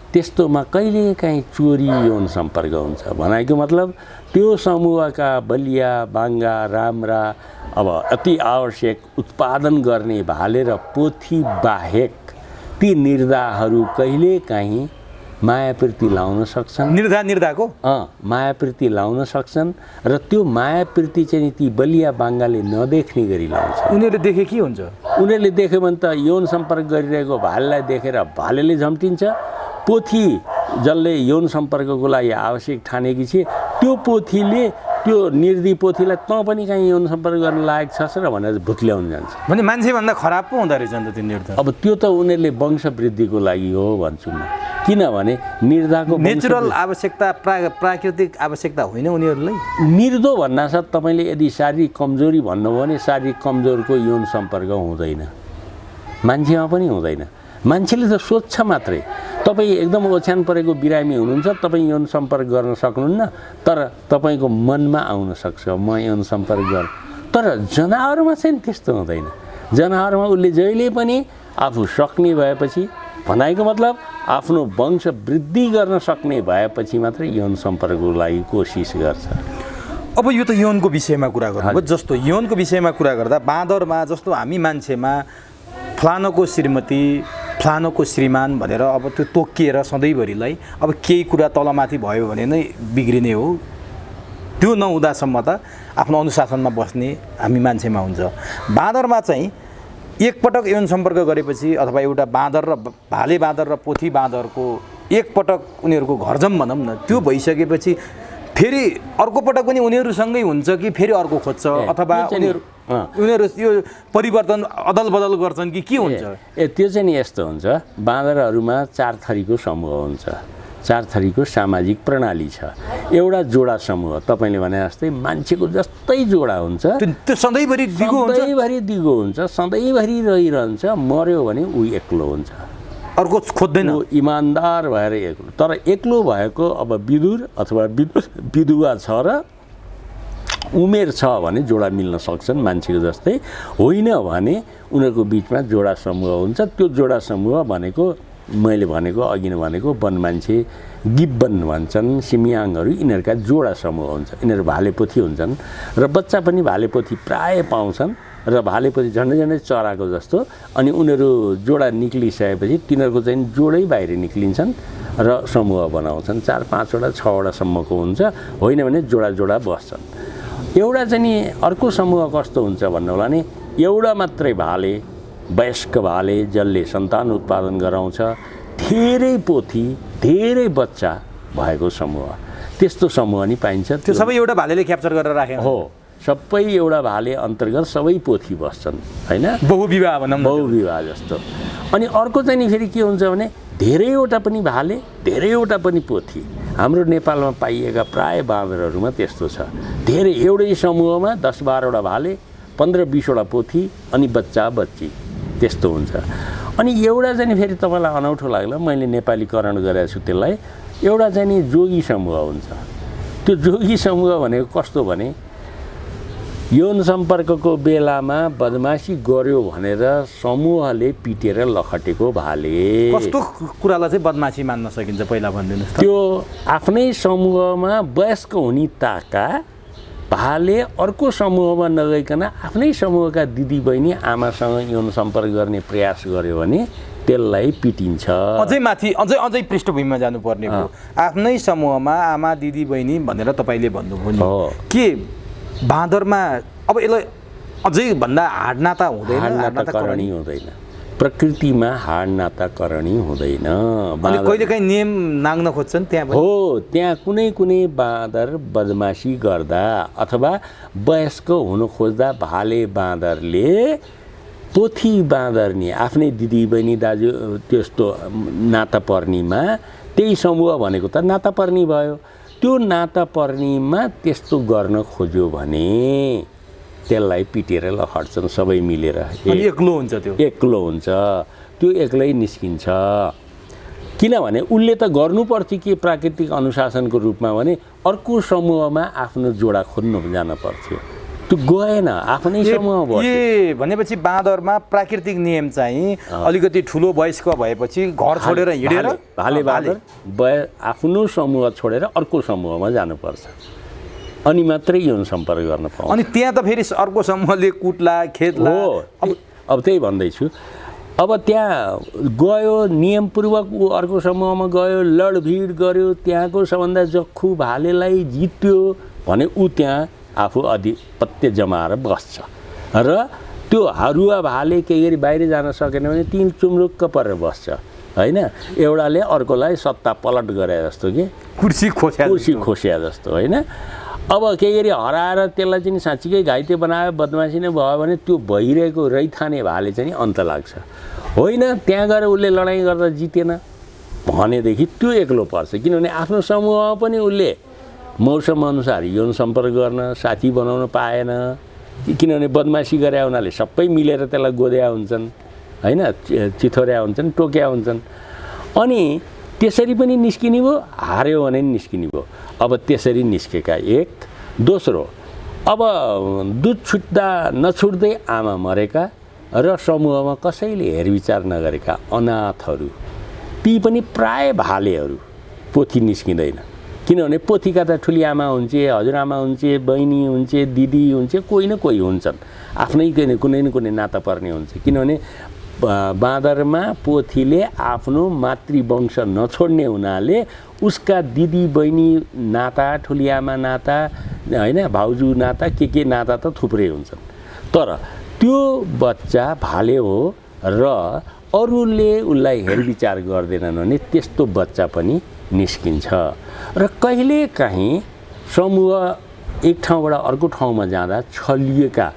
Speaker 1: त्यस्तोमा कहिलेकाहीँ चोरी यौन सम्पर्क हुन्छ। भनाइको मतलब त्यो समूहका बलिया, बाङ्गा, राम्रा, अब अति आवश्यक उत्पादन गर्ने भाले र पोथी बाहेक ती निर्धाहरू कहिलेकाहीँ मायाप्रीति लाउन सक्छन्,
Speaker 2: निर्धाको
Speaker 1: मायाप्रीति लाउन सक्छन् र त्यो मायाप्रीति चाहिँ ती बलिया बाङ्गाले नदेख्ने गरी लाउँछ।
Speaker 2: उनीहरूले देखे के हुन्छ?
Speaker 1: उनीहरूले देख्यो भने त यौन सम्पर्क गरिरहेको भालेलाई देखेर भालेले झम्टिन्छ। पोथी जसले यौन सम्पर्कको लागि आवश्यक ठानेकी छे त्यो पोथीले त्यो निर्दयी पोथीलाई तँ पनि कहीँ यौन सम्पर्क गर्न लायक छस् र भनेर भुत्ल्याउन जान्छ।
Speaker 2: भने मान्छेभन्दा खराब पो हुँदो रहेछ नि त तिनीहरू त।
Speaker 1: अब त्यो त उनीहरूले वंशवृद्धिको लागि हो भन्छु म, किनभने निर्धाको
Speaker 2: नेचुरल आवश्यकता प्राकृतिक आवश्यकता होइन उनीहरूलाई।
Speaker 1: निर्दो भन्नासाथ तपाईँले यदि शारीरिक कमजोरी भन्नुभयो भने शारीरिक कमजोरको यौन सम्पर्क हुँदैन, मान्छेमा पनि हुँदैन। मान्छेले त सोध्छ मात्रै। तपाईँ एकदम ओछ्यान परेको बिरामी हुनुहुन्छ, तपाईँ यौन सम्पर्क गर्न सक्नुहुन्न, तर तपाईँको मनमा आउन सक्छ म यौन सम्पर्क गर्। तर जनावरमा चाहिँ त्यस्तो हुँदैन। जनावरमा उसले जहिले पनि आफू सक्ने भएपछि, भनाइको मतलब आफ्नो वंश वृद्धि गर्न सक्ने भएपछि मात्रै यौन सम्पर्कको लागि कोसिस गर्छ।
Speaker 2: अब यो त यौनको विषयमा कुरा गर्नुभयो। जस्तो यौनको विषयमा कुरा गर्दा बाँदरमा जस्तो हामी मान्छेमा फलानुको श्रीमती फलानुको श्रीमान भनेर अब त्यो तोकिएर सधैँभरिलाई अब केही कुरा तलमाथि भयो भने नै बिग्रिने हो। त्यो नहुँदासम्म त आफ्नो अनुशासनमा बस्ने हामी मान्छेमा हुन्छ। बाँदरमा चाहिँ एकपटक यौन सम्पर्क गरेपछि अथवा एउटा बाँदर र भाले बाँदर र पोथी बाँदरको एकपटक उनीहरूको घरजम भनौँ न, त्यो भइसकेपछि फेरि अर्को पटक पनि उनीहरूसँगै हुन्छ कि फेरि अर्को खोज्छ अथवा उनीहरू यो परिवर्तन अदल बदल गर्छन् कि के हुन्छ?
Speaker 1: त्यो चाहिँ नि यस्तो हुन्छ, बाँदरहरूमा 4 थरीको समूह हुन्छ, 4 थरीको सामाजिक प्रणाली छ। एउटा जोडा समूह तपाईँले भने जस्तै मान्छेको जस्तै जोडा हुन्छ,
Speaker 2: त्यो सधैँभरि दिगो हुन्छ,
Speaker 1: सधैँभरि दिगो हुन्छ, सधैँभरि रहिरहन्छ। मर्यो भने ऊ एक्लो हुन्छ,
Speaker 2: अर्को खोज्दैन,
Speaker 1: ऊ इमान्दार भएर एक्लो। तर एक्लो भएको अब विदुर अथवा विधुवा छ र उमेर छ भने जोडा मिल्न सक्छन् मान्छेको जस्तै, होइन भने उनीहरूको बिचमा जोडा समूह हुन्छ। त्यो जोडा समूह भनेको मैले भनेको अघि नै भनेको वनमान्छे गिब्बन भन्छन्, सिमियाङहरू, यिनीहरूका जोडा समूह हुन्छ। यिनीहरू भालेपोथी हुन्छन् र बच्चा पनि भालेपोथी प्राय पाउँछन् र भालेपोथी झन्डै झन्डै चराको जस्तो। अनि उनीहरू जोडा निक्लिसकेपछि तिनीहरूको चाहिँ जोडै बाहिर निक्लिन्छन् र समूह बनाउँछन्। 4, 5 वटा 6 वटासम्मको हुन्छ, होइन भने जोडा जोडा बस्छन्। एउटा चाहिँ नि अर्को समूह कस्तो हुन्छ भन्नु होला नि, एउटा मात्रै भाले, वयस्क भाले जसले सन्तान उत्पादन गराउँछ, धेरै पोथी धेरै बच्चा भएको समूह, त्यस्तो समूह नि पाइन्छ।
Speaker 2: त्यो सबै एउटा भालेले क्याप्चर गरेर राखेको
Speaker 1: हो, सबै एउटा भाले अन्तर्गत सबै पोथी बस्छन्, होइन?
Speaker 2: बहुविवाह भनौँ,
Speaker 1: बहुविवाह जस्तो। अनि अर्को चाहिँ नि फेरि के हुन्छ भने धेरैवटा पनि भाले धेरैवटा पनि पोथी। हाम्रो नेपालमा पाइएका प्राय बाँदरहरूमा त्यस्तो छ, धेरै एउटै समूहमा 10-12 वटा भाले, 15-20 वटा पोथी अनि बच्चा बच्ची, त्यस्तो हुन्छ। अनि एउटा चाहिँ नि फेरि तपाईँलाई अनौठो लाग्ला, मैले नेपालीकरण गरेको छु त्यसलाई। एउटा चाहिँ नि जोगी समूह हुन्छ। त्यो जोगी समूह भनेको कस्तो भने यौन सम्पर्कको बेलामा बदमासी गर्यो भनेर समूहले पिटेर लखटेको भाले।
Speaker 2: कस्तो कुरालाई चाहिँ बदमासी मान्न सकिन्छ पहिला भनिदिनुहोस् त?
Speaker 1: त्यो आफ्नै समूहमा वयस्क हुने ताका भाले अर्को समूहमा नगइकन आफ्नै समूहका दिदीबहिनी आमासँग यौन सम्पर्क गर्ने प्रयास गर्यो भने त्यसलाई पिटिन्छ।
Speaker 2: अझै माथि अझै पृष्ठभूमिमा जानुपर्ने हो। आफ्नै समूहमा आमा दिदीबहिनी भनेर तपाईँले भन्नुभयो नि, के बाँदरमा अब यसलाई अझै भन्दा हाड नाता हुँदैन?
Speaker 1: हाड नाताकरणी हुँदैन, प्रकृतिमा हाड नाताकरणी हुँदैन।
Speaker 2: कहिलेकाहीँ नियम नाग्न खोज्छन् त्यहाँ पनि?
Speaker 1: हो, त्यहाँ कुनै कुनै बाँदर बदमासी गर्दा अथवा वयस्क हुन खोज्दा भाले बाँदरले पोथी बाँदर्नी आफ्नै दिदीबहिनी दाजु त्यस्तो नाता पर्नीमा, त्यही समूह भनेको त नाता पर्नी भयो, त्यो नाता पर्नीमा त्यस्तो गर्न खोज्यो भने त्यसलाई पिटेर लखट्छन् सबै मिलेर।
Speaker 2: एक्लो हुन्छ, त्यो
Speaker 1: एक्लो हुन्छ, त्यो एक्लै निस्किन्छ। किनभने उसले त गर्नुपर्थ्यो कि प्राकृतिक अनुशासनको रूपमा भने अर्को समूहमा आफ्नो जोडा खोज्नु जान पर्थ्यो, त्यो गएन, आफ्नै समूह
Speaker 2: भयो। भनेपछि बाँदरमा प्राकृतिक नियम चाहिँ अलिकति ठुलो वयस्क भएपछि घर छोडेर हिँडेर
Speaker 1: भाले बाँदर आफ्नो समूह छोडेर अर्को समूहमा जानुपर्छ, अनि मात्रै यौन सम्पर्क गर्न पाउँछ।
Speaker 2: अनि त्यहाँ त फेरि अर्को समूहले कुट्ला खेद्ला।
Speaker 1: अब त्यही भन्दैछु, अब त्यहाँ गयो नियमपूर्वक ऊ अर्को समूहमा गयो, लडभिड गर्यो, त्यहाँको सबभन्दा जख्खु भालेलाई जित्यो भने ऊ त्यहाँ आफू आधिपत्य जमाएर बस्छ र त्यो हरुवा भाले केही गरी बाहिर जान सकेन भने तीन चुम्रुक्क परेर बस्छ होइन। एउटाले अर्कोलाई सत्ता पलट गरे जस्तो कि
Speaker 2: कुर्सी
Speaker 1: खोस्या जस्तो होइन। अब केही गरी हराएर त्यसलाई चाहिँ साँच्चीकै घाइते बनायो, बदमासी नै भयो भने त्यो भइरहेको रैथाने भाले चाहिँ अन्त लाग्छ होइन। त्यहाँ गएर उसले लडाइँ गर्दा जितेन भनेदेखि त्यो एक्लो पर्छ, किनभने आफ्नो समूहमा पनि उसले मौसम अनुसार यौन सम्पर्क गर्न साथी बनाउन पाएन, किनभने बदमासी गरे हुनाले सबै मिलेर त्यसलाई गोद्या हुन्छन् होइन, चिथोर्या हुन्छन्, टोक्या हुन्छन्। अनि त्यसरी पनि निस्किने भयो, हार्यो भने नि निस्किने भयो। अब त्यसरी निस्केका एक। दोस्रो, अब दुध छुट्दा नछुट्दै आमा मरेका र समूहमा कसैले हेरविचार नगरेका अनाथहरू, ती पनि प्राय भालेहरू पोथी निस्किँदैन। किनभने पोथीका त ठुली आमा हुन्छ, हजुरआमा हुन्छ, बहिनी हुन्छ, दिदी हुन्छ, कोही न कोही हुन्छन्, आफ्नै कुनै न कुनै नाता पर्ने हुन्छ। किनभने बाँदरमा पोथीले आफ्नो मातृवंश नछोड्ने हुनाले उसका दिदी बहिनी नाता, ठुली आमा नाता होइन, भाउजू नाता, के नाता त थुप्रै हुन्छन्। तर त्यो बच्चा भाले हो र अरूले उसलाई हेरविचार गर्दैनन् भने त्यस्तो बच्चा पनि निस्किन्छ। र कहिलेकाहीँ समूह एक ठाउँबाट अर्को ठाउँमा जाँदा छलिएका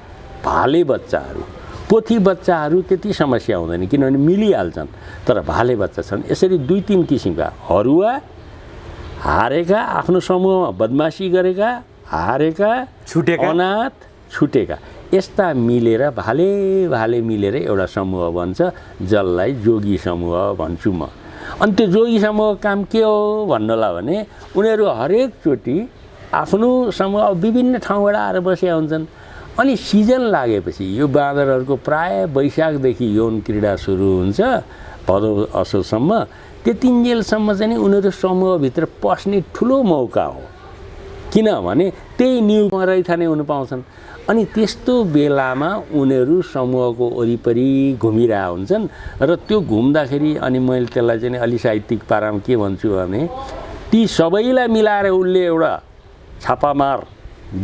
Speaker 1: भाले बच्चाहरू, पोथी बच्चाहरू त्यति समस्या हुँदैन किनभने मिलिहाल्छन्, तर भाले बच्चा छन् यसरी दुई तीन किसिमका, हरुवा, हारेका, आफ्नो समूहमा बदमासी गरेका, हारेका,
Speaker 2: छुटेका,
Speaker 1: अनाथ, छुटेका, यस्ता मिलेर भाले मिलेर एउटा समूह बन्छ, जसलाई जोगी समूह भन्छु म। अनि त्यो जोगी समूह काम के हो भन्नुलाई भने उनीहरू हरेकचोटि आफ्नो समूह विभिन्न ठाउँबाट आएर बसेका हुन्छन्। अनि सिजन लागेपछि यो बाँदरहरूको प्राय वैशाखदेखि यौन क्रीडा सुरु हुन्छ भदौ असोजसम्म, त्यतिन्जेलसम्म चाहिँ उनीहरू समूहभित्र पस्ने ठुलो मौका हो, किनभने त्यही न्युमा रैथाने हुन पाउँछन्। अनि त्यस्तो बेलामा उनीहरू समूहको वरिपरि घुमिरहेका हुन्छन् र त्यो घुम्दाखेरि अनि मैले त्यसलाई चाहिँ अलि साहित्यिक पारामा के भन्छु भने ती सबैलाई मिलाएर उसले एउटा छापामार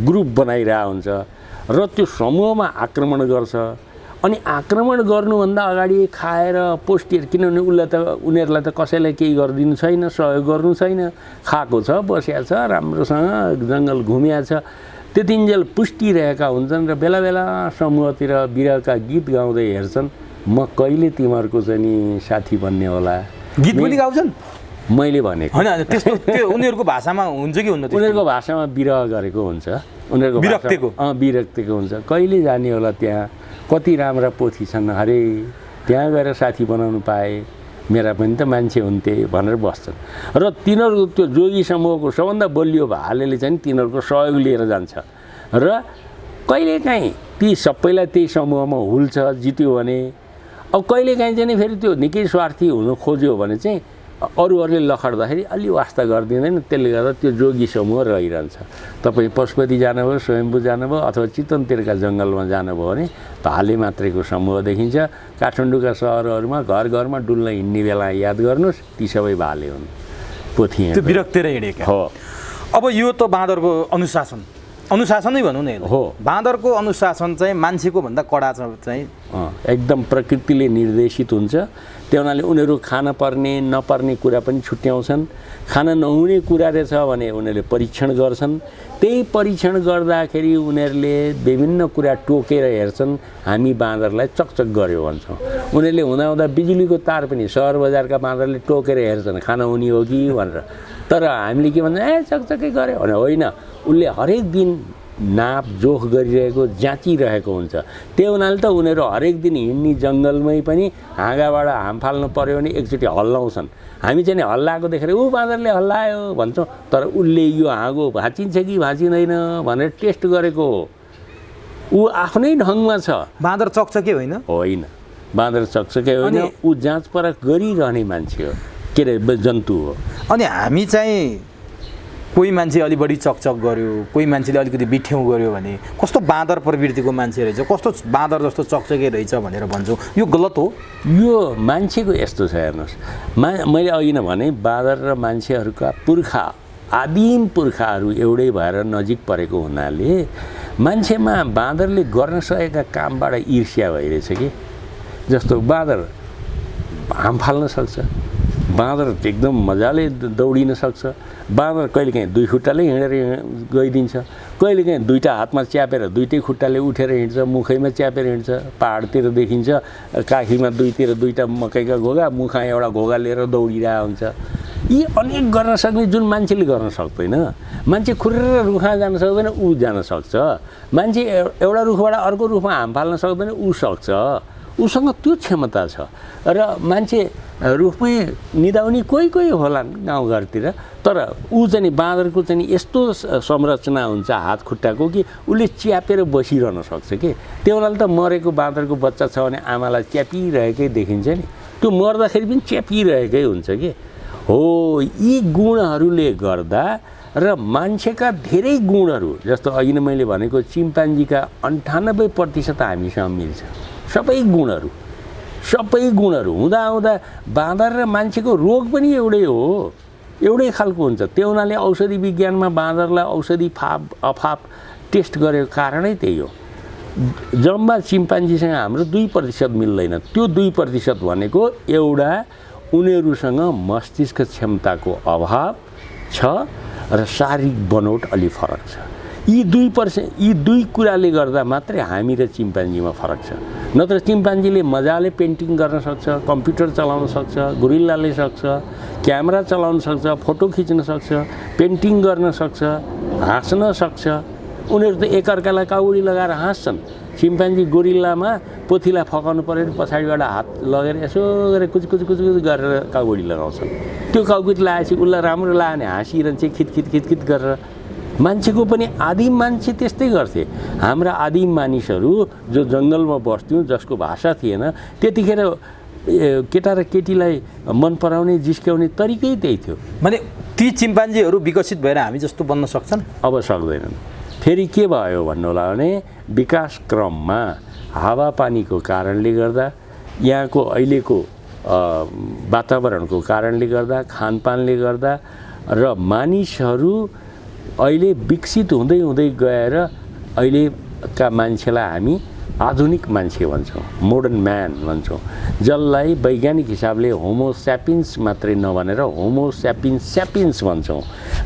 Speaker 1: ग्रुप बनाइरहेको हुन्छ र त्यो समूहमा आक्रमण गर्छ। अनि आक्रमण गर्नुभन्दा अगाडि खाएर पोस्टिएर, किनभने उनीहरूलाई त कसैलाई केही गरिदिनु छैन, सहयोग गर्नु छैन, खाएको छ, बसिया छ, राम्रोसँग जङ्गल घुमिया छ, त्यतिन्जेल पुष्टिरहेका हुन्छन् र बेला बेला समूहतिर बिरहका गीत गाउँदै हेर्छन्, म कहिले तिमीहरूको चाहिँ नि साथी बन्ने होला।
Speaker 2: गीत पनि गाउँछन्?
Speaker 1: मैले भनेको
Speaker 2: होइन, त्यस्तो त्यो उनीहरूको भाषामा हुन्छ कि हुन्न?
Speaker 1: उनीहरूको भाषामा बिरह गरेको हुन्छ, उनीहरूको विरक्तिको हुन्छ। कहिले जाने होला त्यहाँ, कति राम्रा पोथी छन्, अरे त्यहाँ गएर साथी बनाउनु पाए मेरा पनि त मान्छे हुन्थे भनेर बस्छन्। र तिनीहरूको त्यो जोगी समूहको सबभन्दा बलियो भालेले चाहिँ तिनीहरूको सहयोग लिएर जान्छ र कहिलेकाहीँ ती सबैलाई त्यही समूहमा हुल्छ, जित्यो भने। अब कहिलेकाहीँ चाहिँ फेरि त्यो निकै स्वार्थी हुनु खोज्यो भने चाहिँ अरूहरूले लखड्दाखेरि अलि वास्ता गरिदिँदैन, त्यसले गर्दा त्यो जोगी समूह रहिरहन्छ। तपाईँ पशुपति जानुभयो, स्वयम्भू जानुभयो अथवा चितवनतिरका जङ्गलमा जानुभयो भने भाले मात्रैको समूह देखिन्छ। काठमाडौँका सहरहरूमा घर घरमा डुल्न हिँड्ने बेला याद गर्नुहोस्, ती सबै भाले हुन्, पोथी
Speaker 2: त्यो विरक्तिर हिँडेका
Speaker 1: हो।
Speaker 2: अब यो त बाँदरको अनुशासनै भनौँ न
Speaker 1: हो।
Speaker 2: बाँदरको अनुशासन चाहिँ मान्छेको भन्दा कडा चाहिँ
Speaker 1: एकदम प्रकृतिले निर्देशित हुन्छ। त्यो हुनाले उनीहरू खान पर्ने नपर्ने कुरा पनि छुट्याउँछन्। खान नहुने कुरा रहेछ भने उनीहरूले परीक्षण गर्छन्, त्यही परीक्षण गर्दाखेरि उनीहरूले विभिन्न कुरा टोकेर हेर्छन्। हामी बाँदरलाई चकचक गर्यो भन्छौँ, उनीहरूले हुँदाहुँदा बिजुलीको तार पनि सहर बजारका बाँदरले टोकेर हेर्छन् खान हुने हो कि भनेर। तर हामीले के भन्छ, चकचकै गऱ्यो भने होइन, उसले हरेक दिन नाप जोख गरिरहेको, जाँचिरहेको हुन्छ। त्यो हुनाले त उनीहरू हरेक दिन हिँड्ने जङ्गलमै पनि हाँगाबाट हाम फाल्नु पऱ्यो भने एकचोटि हल्लाउँछन्। हामी चाहिँ हल्लाएको देखेर ऊ बाँदरले हल्लायो भन्छौँ, तर उसले यो हाँगो भाँचिन्छ कि भाँचिँदैन भनेर टेस्ट गरेको हो। ऊ आफ्नै ढङ्गमा छ।
Speaker 2: बाँदर चकचके होइन?
Speaker 1: होइन, बाँदर चकचके होइन, ऊ जाँच परख गरिरहने मान्छे हो, के अरे जन्तु हो।
Speaker 2: अनि हामी चाहिँ कोही मान्छे अलि बढी चकचक गर्यो, कोही मान्छेले अलिकति बिठ्यौँ गर्यो भने कस्तो बाँदर प्रवृत्तिको मान्छे रहेछ, कस्तो बाँदर जस्तो चकचके रहेछ भनेर भन्छौँ, यो गलत हो?
Speaker 1: यो मान्छेको यस्तो छ हेर्नुहोस्, मैले अघि नै भने बाँदर र मान्छेहरूका पुर्खा आदिम पुर्खाहरू एउटै भएर नजिक परेको हुनाले मान्छेमा बाँदरले गर्न सकेका कामबाट ईर्ष्या भइरहेछ कि। जस्तो बाँदर हाम फाल्न सक्छ, बाँदर एकदम मजाले दौडिन सक्छ, बाँदर कहिलेकाहीँ दुई खुट्टाले हिँडेर गइदिन्छ, कहिलेकाहीँ दुईवटा हातमा च्यापेर दुईटै खुट्टाले उठेर हिँड्छ, मुखैमा च्यापेर हिँड्छ, पहाडतिर देखिन्छ काखीमा दुईतिर दुईवटा मकैका घोगा, मुखमा एउटा घोगा लिएर दौडिरहेको हुन्छ। यी अनेक गर्न सक्ने जुन मान्छेले गर्न सक्दैन। मान्छे खुरेर रुखमा जान सक्दैन, ऊ जान सक्छ। मान्छे एउटा रुखबाट अर्को रुखमा हाम फाल्न सक्दैन, ऊ सक्छ। उसँग त्यो क्षमता छ। र मान्छे रुखमै निदाउने कोही कोही होलान् गाउँघरतिर, तर ऊ चाहिँ बाँदरको चाहिँ यस्तो संरचना हुन्छ हात खुट्टाको कि उसले च्यापेर बसिरहन सक्छ कि। त्यो हुनाले त मरेको बाँदरको बच्चा छ भने आमालाई च्यापिरहेकै देखिन्छ नि, त्यो मर्दाखेरि पनि च्यापिरहेकै हुन्छ कि। हो, यी गुणहरूले गर्दा र मान्छेका धेरै गुणहरू, जस्तो अघि नै मैले भनेको चिम्पान्जीका 98% हामीसँग मिल्छ। सबै गुणहरू हुँदा बाँदर र मान्छेको रोग पनि एउटै हो, एउटै खालको हुन्छ। त्यो हुनाले औषधि विज्ञानमा बाँदरलाई औषधि अफाप टेस्ट गरेको कारणै त्यही हो। जम्मा चिम्पान्जीसँग हाम्रो 2% मिल्दैन। त्यो 2% भनेको एउटा उनीहरूसँग मस्तिष्क क्षमताको अभाव छ र शारीरिक बनोट अलि फरक छ। यी 2 कुराले गर्दा मात्रै हामी र चिम्पान्जीमा फरक छ। नत्र चिम्पान्जीले मजाले पेन्टिङ गर्न सक्छ, कम्प्युटर चलाउन सक्छ, गोरिल्लाले सक्छ, क्यामेरा चलाउन सक्छ, फोटो खिच्न सक्छ, पेन्टिङ गर्न सक्छ, हाँस्न सक्छ। उनीहरू त एकअर्कालाई काउडी लगाएर हाँस्छन्। चिम्पान्जी गोरिल्लामा पोथीलाई फकाउनु पऱ्यो, पछाडिबाट हात लगेर यसो गरेर कुच गरेर काउडी लगाउँछन्। त्यो काउकुट लगाएपछि उसलाई राम्रो लाग्यो भने हाँसिरहन्छ खित गरेर। मान्छेको पनि आदिम मान्छे त्यस्तै गर्थे। हाम्रा आदिम मानिसहरू जो जङ्गलमा बस्थ्यौँ, जसको भाषा थिएन, त्यतिखेर केटा र केटीलाई मन पराउने जिस्क्याउने तरिकै त्यही थियो।
Speaker 2: भने ती चिम्पान्जीहरू विकसित भएर हामी जस्तो बन्न सक्छन्?
Speaker 1: अब सक्दैनन्। फेरि के भयो भन्नु होला भने विकास क्रममा हावापानीको कारणले गर्दा, यहाँको अहिलेको वातावरणको कारणले गर्दा, खानपानले गर्दा र मानिसहरू अहिले विकसित हुँदै गएर अहिलेका मान्छेलाई हामी आधुनिक मान्छे भन्छौँ, मोडर्न म्यान भन्छौँ, जसलाई वैज्ञानिक हिसाबले होमो स्यापिन्स मात्रै नभनेर होमो स्यापिन्स भन्छौँ।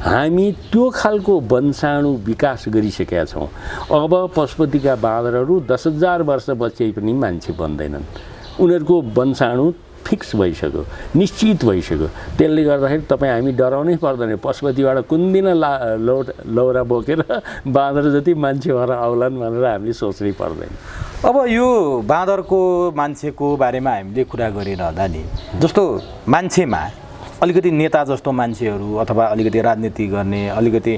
Speaker 1: हामी त्यो खालको वंशाणु विकास गरिसकेका छौँ। अब पशुपतिका बाँदरहरू 10,000 वर्षपछि पनि मान्छे बन्दैनन्। उनीहरूको वंशाणु फिक्स भइसक्यो, निश्चित भइसक्यो। त्यसले गर्दाखेरि तपाईँ हामी डराउनै पर्दैन। पशुपतिबाट कुन दिन लौरा बोकेर बाँदर जति मान्छे भएर आउलान् भनेर हामीले सोच्नै पर्दैन।
Speaker 2: अब यो बाँदरको मान्छेको बारेमा हामीले कुरा गरिरहँदा नि, जस्तो मान्छेमा अलिकति नेता जस्तो मान्छेहरू अथवा अलिकति राजनीति गर्ने, अलिकति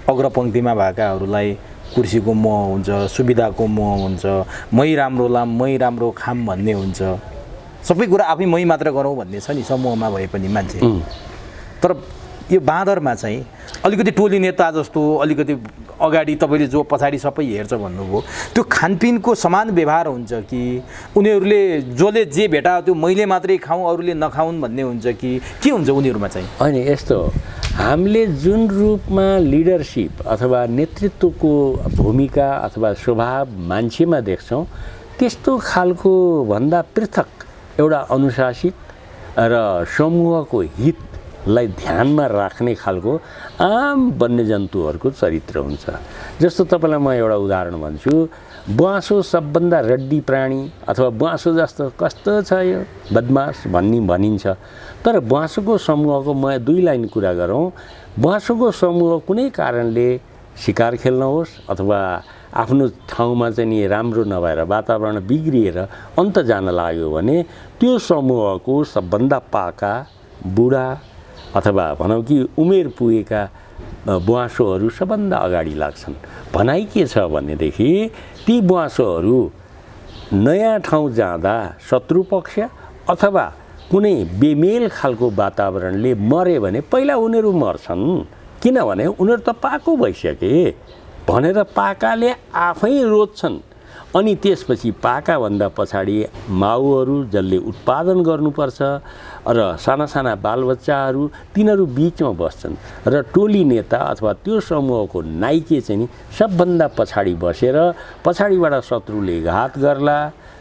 Speaker 2: अग्रपङ्क्तिमा भएकाहरूलाई कुर्सीको मोह हुन्छ, सुविधाको मोह हुन्छ, मै राम्रो लाम मै राम्रो खाम भन्ने हुन्छ। सबै कुरा आफै मै मात्र गरौँ भन्ने छ नि समूहमा भए पनि मान्छे। तर यो बाँदरमा चाहिँ अलिकति टोली नेता जस्तो, अलिकति अगाडि तपाईँले जो पछाडि सबै हेर्छ भन्नुभयो, त्यो खानपिनको समान व्यवहार हुन्छ कि उनीहरूले जसले जे भेटा त्यो मैले मात्रै खाउँ अरूले नखाउन् भन्ने हुन्छ कि के हुन्छ उनीहरूमा चाहिँ?
Speaker 1: होइन, यस्तो हामीले जुन रूपमा लिडरसिप अथवा नेतृत्वको भूमिका अथवा स्वभाव मान्छेमा देख्छौँ, त्यस्तो खालको भन्दा पृथक एउटा अनुशासित र समूहको हितलाई ध्यानमा राख्ने खालको आम वन्यजन्तुहरूको चरित्र हुन्छ। जस्तो तपाईँलाई म एउटा उदाहरण भन्छु। ब्वाँसो सबभन्दा रड्डी प्राणी अथवा ब्वाँसो जस्तो कस्तो छ यो बदमास भनिन्छ। तर ब्वाँसोको समूहको म 2 लाइन कुरा गरौँ। ब्वाँसोको समूह कुनै कारणले शिकार खेल्न होस् अथवा आफ्नो ठाउँमा चाहिँ नि राम्रो नभएर वातावरण बिग्रिएर अन्त जान लाग्यो भने त्यो समूहको सबभन्दा पाका बुढा अथवा भनौँ कि उमेर पुगेका ब्वाँसोहरू सबभन्दा अगाडि लाग्छन्। भनाइ के छ भनेदेखि ती ब्वाँसोहरू नयाँ ठाउँ जाँदा शत्रुपक्ष अथवा कुनै बेमेल खालको वातावरणले मरे भने पहिला उनीहरू मर्छन्। किनभने उनीहरू त पाको भइसके भनेर पाकाले आफै रोज्छन्। अनि त्यसपछि पाकाभन्दा पछाडि माउहरू जसले उत्पादन गर्नुपर्छ र साना साना बालबच्चाहरू तिनीहरू बिचमा बस्छन् र टोली नेता अथवा त्यो समूहको नाइके चाहिँ नि सबभन्दा पछाडि बसेर पछाडिबाट शत्रुले घात गर्ला,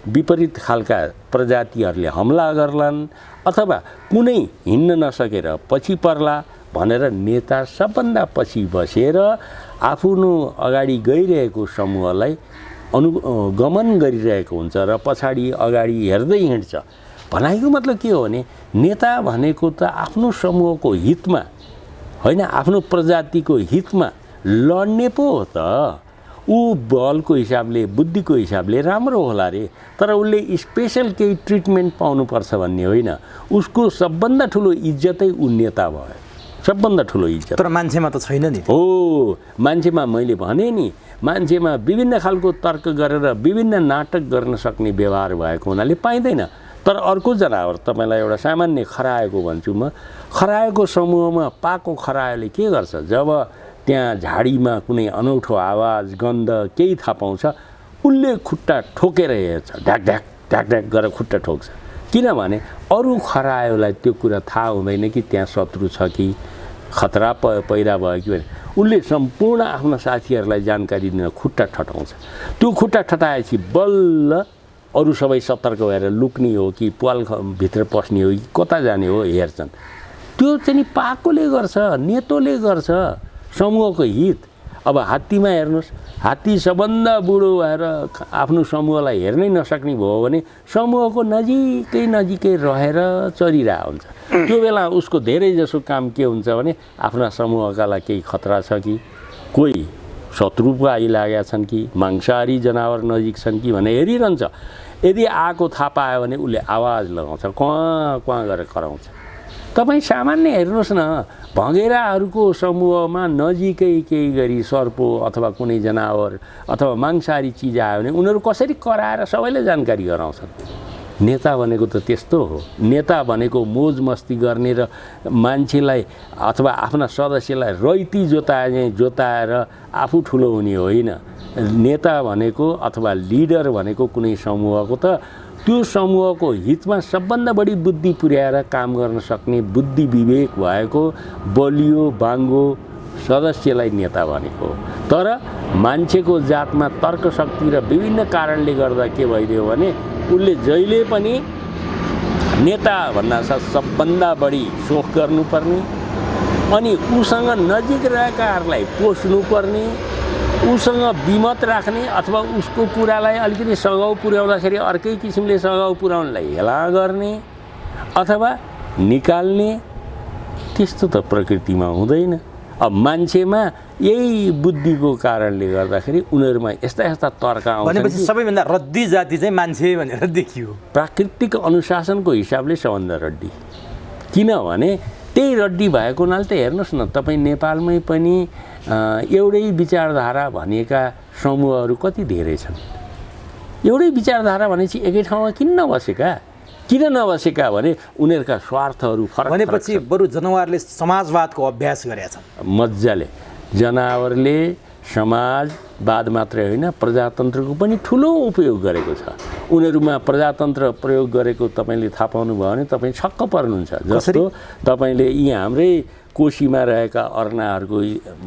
Speaker 1: विपरीत खालका प्रजातिहरूले हमला गर्लान् अथवा कुनै हिँड्न नसकेर पछि पर्ला भनेर नेता सबभन्दा पछि बसेर आफ्नो अगाडि गइरहेको समूहलाई अनुगमन गरिरहेको हुन्छ र पछाडि अगाडि हेर्दै हिँड्छ। भनाइको मतलब के हो भने नेता भनेको त आफ्नो समूहको हितमा होइन, आफ्नो प्रजातिको हितमा लड्ने पो हो त। ऊ बलको हिसाबले बुद्धिको हिसाबले राम्रो होला रे, तर उसले स्पेसल केही ट्रिटमेन्ट पाउनुपर्छ भन्ने होइन। उसको सबभन्दा ठुलो इज्जतै ऊ नेता भयो, सबभन्दा ठुलो इज्जत।
Speaker 2: तर मान्छेमा त छैन नि।
Speaker 1: हो, मान्छेमा मैले भने नि, मान्छेमा विभिन्न खालको तर्क गरेर विभिन्न नाटक गर्न सक्ने व्यवहार भएको हुनाले पाइँदैन। तर अर्को जनावर तपाईँलाई एउटा सामान्य खरायोको भन्छु म। खरायोको समूहमा पाको खरायोले के गर्छ, जब त्यहाँ झाडीमा कुनै अनौठो आवाज गन्ध केही थाहा पाउँछ उसले खुट्टा ठोकेर हेर्छ, ढ्याक ढ्याक ढ्याक ढ्याक गरेर खुट्टा ठोक्छ। किनभने अरू खरायोलाई त्यो कुरा थाहा हुँदैन कि त्यहाँ शत्रु छ कि खतरा पैदा भयो कि भने उसले सम्पूर्ण आफ्ना साथीहरूलाई जानकारी दिन खुट्टा ठटाउँछ। त्यो खुट्टा ठटाएपछि बल्ल अरू सबै सतर्क भएर लुक्ने हो कि पालभित्र पस्ने हो कि कता जाने हो हेर्छन्। त्यो चाहिँ नि पाकोले गर्छ, नेतोले गर्छ, समूहको हित। अब हात्तीमा हेर्नुहोस्, हात्ती सबभन्दा बुढो भएर आफ्नो समूहलाई हेर्नै नसक्ने भयो भने समूहको नजिकै नजिकै रहेर चरिरहेको हुन्छ। त्यो बेला उसको धेरै जसो काम के हुन्छ भने आफ्ना समूहका लागि केही खतरा छ कि, कोही शत्रु पो आइलागेका छन् कि, मांसाहारी जनावर नजिक छन् कि भनेर हेरिरहन्छ। यदि आएको थाहा पायो भने उसले आवाज लगाउँछ, क्वाँ क्वाँ गरेर कराउँछ। तपाईँ सामान्य हेर्नुहोस् न, भँगेराहरूको समूहमा नजिकै केही गरी सर्पो अथवा कुनै जनावर अथवा मांसाहारी चिज आयो भने उनीहरू कसरी कराएर सबैलाई जानकारी गराउँछन्। नेता भनेको त त्यस्तो हो। नेता भनेको मोज मस्ती गर्ने र मान्छेलाई अथवा आफ्ना सदस्यलाई रैती जोताएर आफू ठुलो हुने होइन। नेता भनेको अथवा लिडर भनेको कुनै समूहको त त्यो समूहको हितमा सबभन्दा बढी बुद्धि पुर्याएर काम गर्न सक्ने बुद्धि विवेक भएको बलियो बाङ्गो सदस्यलाई नेता भनेको। तर मान्छेको जातमा तर्क शक्ति र विभिन्न कारणले गर्दा के भइदियो भने उसले जहिले पनि नेता भन्दा सबभन्दा बढी सोख गर्नुपर्ने अनि उसँग नजिक रहेकाहरूलाई पोस्नुपर्ने, उसँग विमत राख्ने अथवा उसको कुरालाई अलिकति सघाउ पुर्याउँदाखेरि अर्कै किसिमले सघाउ पुर्याउनलाई हेला गर्ने अथवा निकाल्ने, त्यस्तो त प्रकृतिमा हुँदैन। अब मान्छेमा यही बुद्धिको कारणले गर्दाखेरि उनीहरूमा यस्ता यस्ता तर्क आउँछन्।
Speaker 2: भनेपछि सबैभन्दा रड्डी जाति चाहिँ मान्छे भनेर देखियो।
Speaker 1: प्राकृतिक अनुशासनको हिसाबले सबभन्दा रड्डी, किनभने त्यही रड्डी भएको हुनाले त हेर्नुहोस् न, तपाईँ नेपालमै पनि एउटै विचारधारा भनेका समूहहरू कति धेरै छन्। एउटै विचारधारा भनेपछि एकै ठाउँमा किन नबसेका भने उनीहरूका स्वार्थहरू फरक
Speaker 2: भनेपछि बरु जनावरले समाजवादको अभ्यास गरेका छन्।
Speaker 1: मजाले जनावरले समाजवाद मात्रै होइन प्रजातन्त्रको पनि ठुलो उपयोग गरेको छ। उनीहरूमा प्रजातन्त्र प्रयोग गरेको तपाईँले थाहा पाउनुभयो भने तपाईँ छक्क पर्नुहुन्छ। जस्तो तपाईँले यी हाम्रै कोशीमा रहेका अर्नाहरूको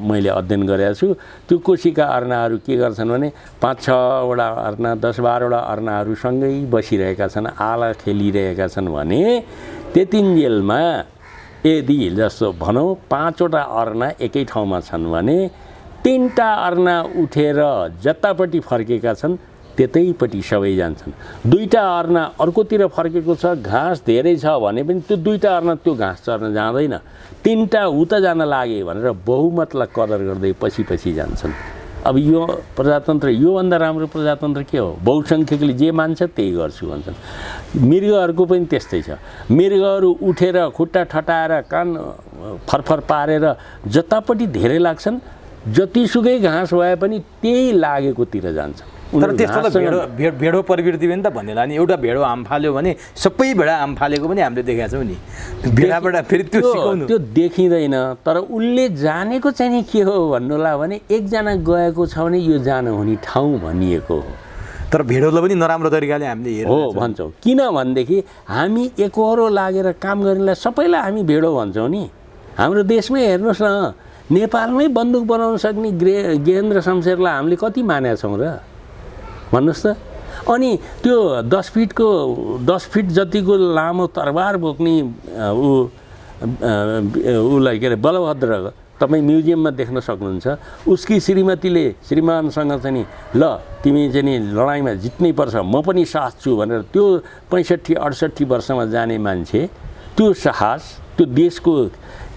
Speaker 1: मैले अध्ययन गरेको छु। त्यो कोशीका अर्नाहरू के गर्छन् भने 5-6वटा अर्ना 10-12वटा अर्नाहरू सँगै बसिरहेका छन्, आला खेलिरहेका छन् भने त्यतिन्जेलमा यदि जस्तो भनौँ 5वटा अर्ना एकै ठाउँमा छन् भने 3टा अर्ना उठेर जतापट्टि फर्केका छन् त्यतैपट्टि सबै जान्छन्। 2टा अर्ना अर्कोतिर फर्केको छ, घाँस धेरै छ भने पनि त्यो 2टा अर्ना त्यो घाँस चर्न जाँदैन, 3टा उता जान लागे भनेर बहुमतलाई कदर गर्दै पछि जान्छन्। अब यो प्रजातन्त्र, योभन्दा राम्रो प्रजातन्त्र के हो? बहुसङ्ख्यकले जे मान्छ त्यही गर्छु भन्छन्। मृगहरूको पनि त्यस्तै छ। मृगहरू उठेर खुट्टा ठटाएर कान फरफर पारेर जतापट्टि धेरै लाग्छन्, जतिसुकै घाँस भए पनि त्यही लागेकोतिर जान्छन्।
Speaker 2: तर त्यस्तो त भेडो प्रवृत्ति पनि त भनेला नि एउटा भेडो आम फाल्यो भने सबै भेडा आम फालेको पनि हामीले देखेका छौँ नि भेडाबाट फेरि त्यो सिकाउनु
Speaker 1: त्यो देखिँदैन तर उसले जानेको चाहिँ नि के हो भन्नुला भने एकजना गएको छ भने यो जान हुने ठाउँ भनिएको हो
Speaker 2: तर भेडोलाई पनि नराम्रो तरिकाले हामीले
Speaker 1: हो भन्छौँ किन भनेदेखि हामी एकहोरो लागेर काम गर्नेलाई सबैलाई हामी भेडो भन्छौँ नि हाम्रो देशमै हेर्नुहोस् न नेपालमै बन्दुक बनाउन सक्ने गेहेन्द्र शमशेरलाई हामीले कति मानेका छौँ र भन्नुहोस् त अनि त्यो 10 फिट जतिको लामो तरबार बोक्ने उसलाई के अरे बलभद्र तपाईँ म्युजियममा देख्न सक्नुहुन्छ उसकी श्रीमतीले श्रीमानसँग चाहिँ नि ल तिमी चाहिँ नि लडाइँमा जित्नै पर्छ म पनि साथ छु भनेर त्यो 65-68 वर्षमा जाने मान्छे त्यो साहस त्यो देशको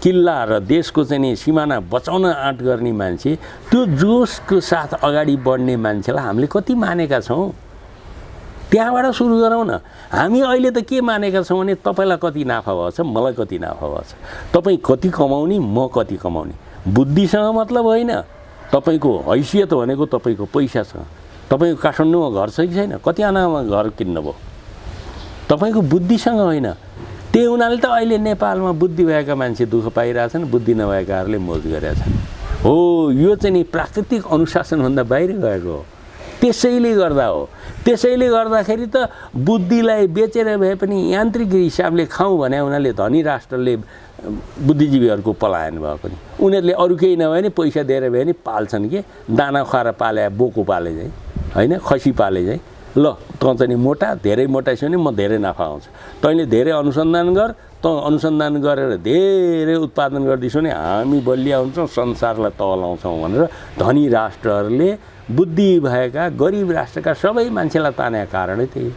Speaker 1: किल्ला र देशको चाहिँ नि सिमाना बचाउन आँट गर्ने मान्छे त्यो जोसको साथ अगाडि बढ्ने मान्छेलाई हामीले कति मानेका छौँ त्यहाँबाट सुरु गरौँ न हामी अहिले त के मानेका छौँ भने तपाईँलाई कति नाफा भएछ मलाई कति नाफा भएछ तपाईँ कति कमाउने म कति कमाउने बुद्धिसँग मतलब होइन तपाईँको हैसियत भनेको तपाईँको पैसासँग तपाईँको काठमाडौँमा घर छ कि छैन कति आनामा घर किन्नुभयो तपाईँको बुद्धिसँग होइन त्यही हुनाले त अहिले नेपालमा बुद्धि भएका मान्छे दुःख पाइरहेछन् बुद्धि नभएकाहरूले मोज गरेका छन् हो यो चाहिँ नि प्राकृतिक अनुशासनभन्दा बाहिर गएको हो त्यसैले गर्दाखेरि त बुद्धिलाई बेचेर भए पनि यान्त्रिक हिसाबले खाउँ भने उनीहरूले धनी राष्ट्रले बुद्धिजीवीहरूको पलायन भयो पनि उनीहरूले अरू केही नभए नि पैसा दिएर भए नि पाल्छन् कि दाना खुवाएर पाले बोको पाले चाहिँ होइन खसी पाले चाहिँ ल तँ चाहिँ नि मोटा धेरै मोटाइस् भने म धेरै नाफा आउँछ तैँले धेरै अनुसन्धान गर तँ अनुसन्धान गरेर धेरै उत्पादन गर्दैछौ भने हामी बलिया हुन्छौँ संसारलाई तलाउँछौँ भनेर धनी राष्ट्रहरूले बुद्धि भएका गरिब राष्ट्रका सबै मान्छेलाई तानेका कारणै त्यही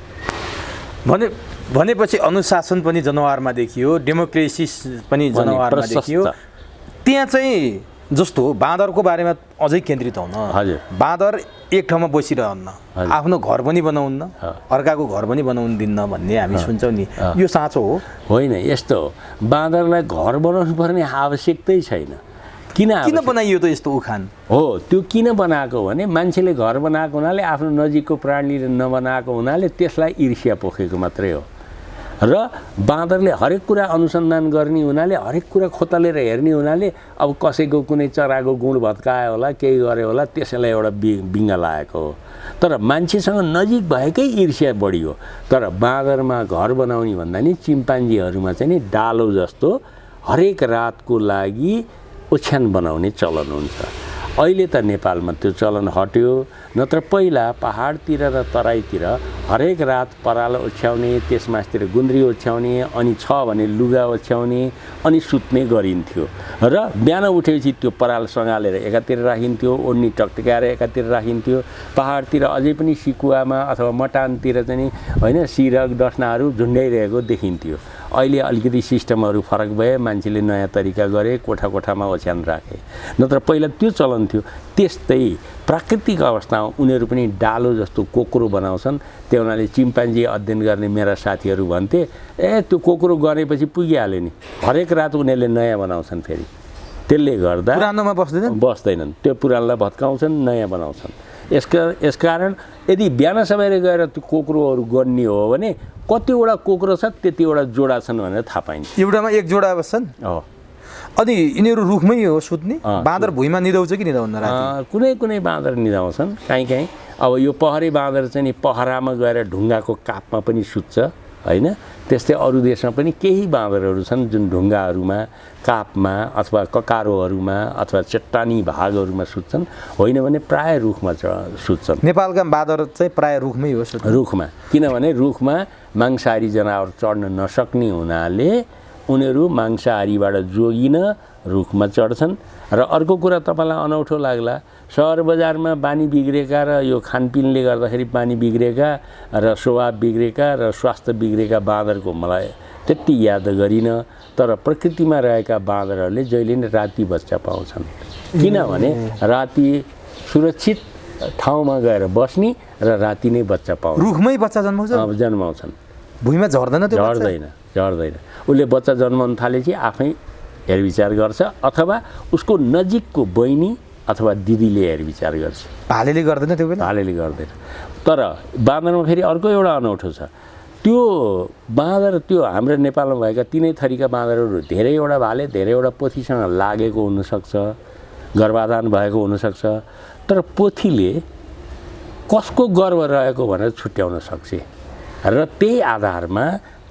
Speaker 2: भनेपछि अनुशासन पनि जनावरमा देखियो डेमोक्रेसी पनि जनावरमा देखियो त्यहाँ चाहिँ जस्तो बाँदरको बारेमा अझै केन्द्रित हुन
Speaker 1: हजुर
Speaker 2: बाँदर एक ठाउँमा बसिरहन्न आफ्नो घर पनि बनाउन्न अर्काको घर पनि बनाउनु दिन्न भन्ने हामी सुन्छौँ नि यो साँचो हो
Speaker 1: होइन यस्तो हो बाँदरलाई घर बनाउनु पर्ने आवश्यकतै छैन किन
Speaker 2: बनाइयो त यस्तो उखान
Speaker 1: हो त्यो किन बनाएको भने मान्छेले घर बनाएको हुनाले आफ्नो नजिकको प्राणीले नबनाएको हुनाले त्यसलाई ईर्ष्या पोखेको मात्रै हो र बाँदरले हरेक कुरा अनुसन्धान गर्ने हुनाले हरेक कुरा खोतलेर हेर्ने हुनाले अब कसैको कुनै चराको गुण भत्कायो होला केही गर्यो होला त्यसैलाई एउटा बिङ्गा लागेको हो तर मान्छेसँग नजिक भएकै ईर्ष्या बढी हो तर बाँदरमा घर बनाउने भन्दा नि चिम्पान्जीहरूमा चाहिँ नि डालो जस्तो हरेक रातको लागि ओछ्यान बनाउने चलन हुन्छ अहिले त नेपालमा त्यो चलन हट्यो नत्र पहिला पहाडतिर र तराईतिर हरेक रात पराल ओछ्याउने त्यसमासतिर गुन्द्री ओछ्याउने अनि छ भने लुगा ओछ्याउने अनि सुत्ने गरिन्थ्यो र बिहान उठेपछि त्यो पराल सँगालेर एकातिर राखिन्थ्यो ओढ्नी टकटकाएर एकातिर राखिन्थ्यो पहाडतिर अझै पनि सिकुवामा अथवा मटानतिर चाहिँ होइन सिरक डस्नाहरू झुन्ड्याइरहेको देखिन्थ्यो अहिले अलिकति सिस्टमहरू फरक भए मान्छेले नयाँ तरिका गरे कोठामा ओछ्यान राखे नत्र पहिला त्यो चलन थियो त्यस्तै प्राकृतिक अवस्थामा उनीहरू पनि डालो जस्तो कोक्रो बनाउँछन् त्यो हुनाले चिम्पान्जी अध्ययन गर्ने मेरा साथीहरू भन्थे त्यो कोक्रो गरेपछि पुगिहाल्यो नि हरेक रात उनीहरूले नयाँ बनाउँछन् फेरि त्यसले गर्दा
Speaker 2: पुरानोमा
Speaker 1: बस्दैनन् त्यो पुरानलाई भत्काउँछन् नयाँ बनाउँछन् यसकारण यदि बिहान सबैले गएर त्यो कोक्रोहरू गर्ने हो भने कतिवटा कोक्रो छ त्यतिवटा जोडा छन् भनेर थाहा पाइन्छ
Speaker 2: एउटामा एक जोडा बस्छन्
Speaker 1: हो
Speaker 2: अनि यिनीहरू रुखमै हो सुत्ने बाँदर भुइँमा निदाउँछ कि निदाउन्न
Speaker 1: कुनै बाँदर निदाउँछन् काहीँ अब यो पहरे बाँदर चाहिँ नि पहरामा गएर ढुङ्गाको कापमा पनि सुत्छ होइन त्यस्तै अरू देशमा पनि केही बाँदरहरू छन् जुन ढुङ्गाहरूमा कापमा अथवा ककारोहरूमा अथवा चट्टानी भागहरूमा सुत्छन् होइन भने प्राय रुखमा सुत्छन्
Speaker 2: नेपालका बाँदर चाहिँ प्राय रुखमै हो
Speaker 1: रुखमा किनभने रुखमा मांसाहारी जनावर चढ्न नसक्ने हुनाले उनीहरू मांसाहारीबाट जोगिन रुखमा चढ्छन् र अर्को कुरा तपाईँलाई अनौठो लाग्ला सहर बजारमा बानी बिग्रेका र यो खानपिनले गर्दाखेरि बानी बिग्रेका र स्वभाव बिग्रेका र स्वास्थ्य बिग्रेका बाँदरको मलाई त्यति याद गरिनँ तर प्रकृतिमा रहेका बाँदरहरूले जहिले नै राति बच्चा पाउँछन् किनभने राति सुरक्षित ठाउँमा गएर बस्ने र राति नै बच्चा पाउँछ
Speaker 2: रुखमै बच्चा
Speaker 1: जन्माउँछन्
Speaker 2: भुइँमा झर्दैन त्यो
Speaker 1: झर्दैन उसले बच्चा जन्माउन थालेपछि आफै हेरविचार गर्छ अथवा उसको नजिकको बहिनी अथवा दिदीले हेरविचार गर्छ।
Speaker 2: भालेले गर्दैन त्यो बेला?
Speaker 1: भालेले गर्दैन। तर बाँदरमा फेरि अर्को एउटा अनौठो छ। त्यो बाँदर त्यो हाम्रो नेपालमा भएका तिनै थरीका बाँदरहरू धेरैवटा भाले धेरैवटा पोथीसँग लागेको हुनसक्छ, गर्भाधान भएको हुनसक्छ। तर पोथीले कसको गर्भ रहेको भनेर छुट्याउन सक्छ र त्यही आधारमा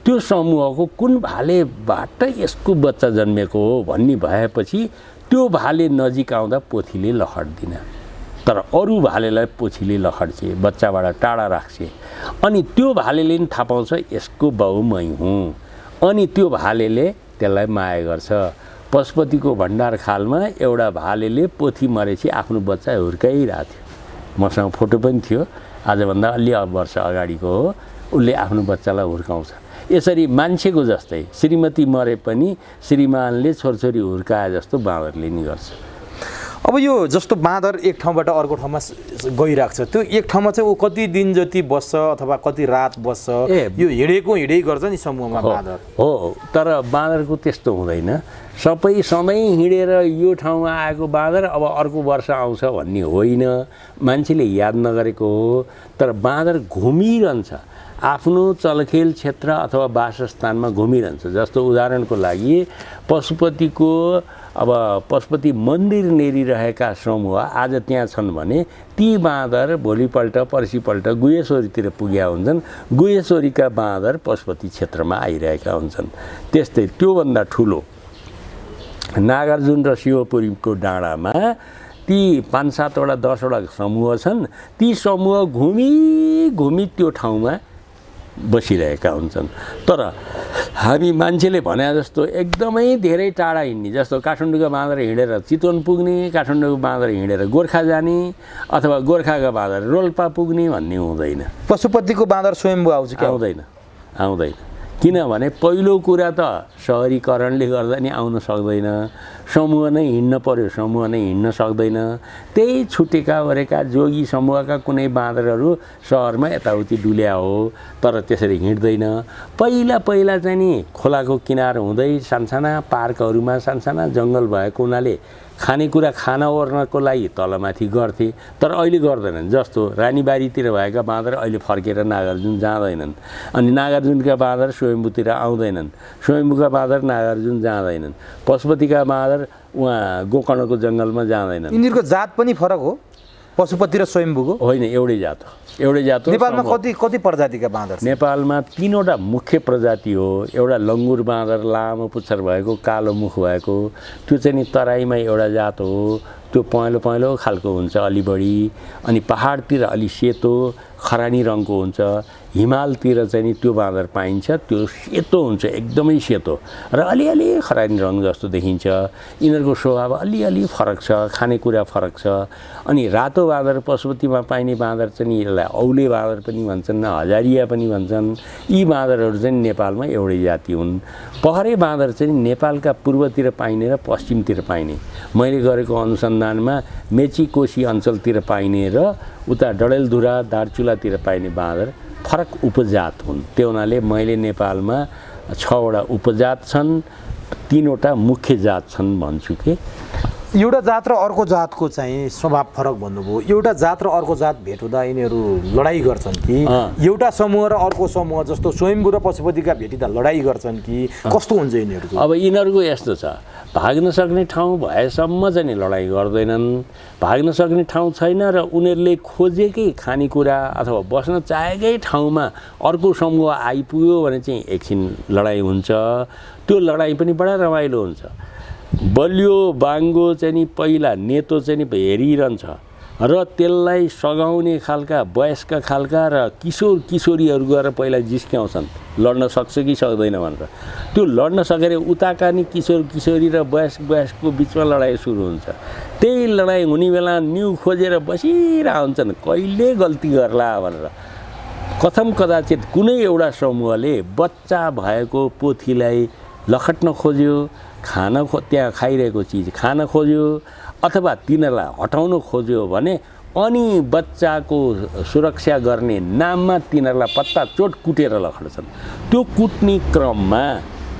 Speaker 1: त्यो समूहको कुन भालेबाट यसको बच्चा जन्मेको हो भन्ने भएपछि त्यो भाले नजिक आउँदा पोथीले लखड्दिन। तर अरू भालेलाई पोथीले लखड्छे, बच्चाबाट टाढा राख्छे। अनि त्यो भालेले नि थाहा पाउँछ यसको बाउ मै हुँ। अनि त्यो भालेले त्यसलाई माया गर्छ। पशुपतिको भण्डार खालमा एउटा भालेले पोथी मरेपछि आफ्नो बच्चा हुर्काइरहेको थियो। मसँग फोटो पनि थियो, आजभन्दा अलि वर्ष अगाडिको हो। उसले आफ्नो बच्चालाई हुर्काउँछ। यसरी मान्छेको जस्तै श्रीमती मरे पनि श्रीमानले छोरछोरी हुर्काए जस्तो बाँदरले नि गर्छ।
Speaker 2: अब यो जस्तो बाँदर एक ठाउँबाट अर्को ठाउँमा गइरहेको छ, त्यो एक ठाउँमा चाहिँ ऊ कति दिन जति बस्छ अथवा कति रात बस्छ? यो हिँडै गर्छ नि समूहमा बाँदर।
Speaker 1: हो, तर बाँदरको त्यस्तो हुँदैन। सबै सधैँ हिँडेर यो ठाउँमा आएको बाँदर अब अर्को वर्ष आउँछ भन्ने होइन, मान्छेले याद नगरेको हो। तर बाँदर घुमिरहन्छ, आफ्नो चलखेल क्षेत्र अथवा वासस्थानमा घुमिरहन्छ। जस्तो उदाहरणको लागि पशुपतिको अब पशुपति मन्दिर नेरिरहेका समूह आज त्यहाँ छन् भने ती बाँदर भोलिपल्ट पर्सिपल्ट गुहेश्वरीतिर पुगेका हुन्छन्। गुहेश्वरीका बाँदर पशुपति क्षेत्रमा आइरहेका हुन्छन्। त्यस्तै त्योभन्दा ठुलो नागार्जुन र शिवपुरीको डाँडामा ती 5-7वटा 10वटा समूह छन्। ती समूह घुमी त्यो ठाउँमा बसिरहेका हुन्छन्। तर हामी मान्छेले भने जस्तो एकदमै धेरै टाढा हिँड्ने, जस्तो काठमाडौँका बाँदर हिँडेर चितवन पुग्ने, काठमाडौँको बाँदर हिँडेर गोर्खा जाने अथवा गोर्खाका बाँदर रोल्पा पुग्ने भन्ने हुँदैन।
Speaker 2: पशुपतिको बाँदर स्वयम्भू आउँछ कि
Speaker 1: आउँदैन। किनभने पहिलो कुरा त सहरीकरणले गर्दा नि आउन सक्दैन। समूह नै हिँड्न पर्यो, समूह नै हिँड्न सक्दैन। त्यही छुटेका ओरेका जोगी समूहका कुनै बाँदरहरू सहरमा यताउति डुल्या हो, तर त्यसरी हिँड्दैन। पहिला चाहिँ नि खोलाको किनार हुँदै सानसाना पार्कहरूमा सानसाना जङ्गल भएको हुनाले खानेकुरा खाना ओर्नको लागि तलमाथि गर्थे। तर अहिले गर्दैनन्। जस्तो रानीबारीतिर भएका बाँदर अहिले फर्केर नागार्जुन जाँदैनन्। अनि नागार्जुनका बाँदर स्वयम्भूतिर आउँदैनन्, स्वयम्भूका बाँदर नागार्जुन जाँदैनन्, पशुपतिका बाँदर उहाँ गोकर्णको जङ्गलमा जाँदैनन्।
Speaker 2: यिनीहरूको जात पनि फरक हो पशुपति र स्वयम्भूको?
Speaker 1: होइन, एउटै जात हो।
Speaker 2: नेपालमा कति प्रजातिका बाँदर?
Speaker 1: नेपालमा 3वटा मुख्य प्रजाति हो। एउटा लङ्गुर बाँदर, लामो पुच्छर भएको, कालो मुख भएको, त्यो चाहिँ नि तराईमा एउटा जात हो। त्यो पहेँलो खालको हुन्छ अलि बढी। अनि पहाडतिर अलि सेतो खरानी रङको हुन्छ। हिमालतिर चाहिँ नि त्यो बाँदर पाइन्छ, त्यो सेतो हुन्छ, एकदमै सेतो र अलिअलि खरानी रङ जस्तो देखिन्छ। यिनीहरूको स्वभाव अलिअलि फरक छ, खानेकुरा फरक छ। अनि रातो बाँदर पशुपतिमा पाइने बाँदर चाहिँ यसलाई औले बाँदर पनि भन्छन्, हजारिया पनि भन्छन्। यी बाँदरहरू चाहिँ नेपालमा एउटै जाति हुन्। पहरे बाँदर चाहिँ नेपालका पूर्वतिर पाइने र पश्चिमतिर पाइने, मैले गरेको अनुसन्धानमा मेची कोशी अञ्चलतिर पाइने र उता डडेलधुरा दार्चुलातिर पाइने बाँदर फरक उपजात हुन्। त्यो हुनाले मैले नेपालमा 6वटा उपजात छन्, 3वटा मुख्य जात छन् भन्छु कि।
Speaker 2: एउटा जात र अर्को जातको चाहिँ स्वभाव फरक भन्नुभयो। एउटा जात र अर्को जात भेट हुँदा यिनीहरू लडाइँ गर्छन् कि एउटा समूह र अर्को समूह जस्तो स्वयम्भू र पशुपतिका भेटिँदा लडाइँ गर्छन् कि कस्तो हुन्छ यिनीहरूको?
Speaker 1: अब यिनीहरूको यस्तो छ, भाग्न सक्ने ठाउँ भएसम्म चाहिँ लडाइँ गर्दैनन्। भाग्न सक्ने ठाउँ छैन र उनीहरूले खोजेकै खानेकुरा अथवा बस्न चाहेकै ठाउँमा अर्को समूह आइपुग्यो भने चाहिँ एकछिन लडाइँ हुन्छ। त्यो लडाइँ पनि बडा रमाइलो हुन्छ। बलियो बाङ्गो चाहिँ नि पहिला नेतो चाहिँ नि हेरिरहन्छ र त्यसलाई सघाउने खालका वयस्क खालका र किशोरीहरू गएर पहिला जिस्क्याउँछन् लड्न सक्छ कि सक्दैन भनेर। त्यो लड्न सकेर उताका नि किशोरी र वयस्कको बिचमा लडाइँ सुरु हुन्छ। त्यही लडाइँ हुने बेला न्यु खोजेर बसिरहेका हुन्छन्, कहिले गल्ती गर्ला भनेर। कथम कदाचित कुनै एउटा समूहले बच्चा भएको पोथीलाई लखट्न खोज्यो, त्यहाँ खाइरहेको चिज खान खोज्यो अथवा तिनीहरूलाई हटाउन खोज्यो भने अनि बच्चाको सुरक्षा गर्ने नाममा तिनीहरूलाई पत्ता चोट कुटेर लखड्छन्। त्यो कुट्ने क्रममा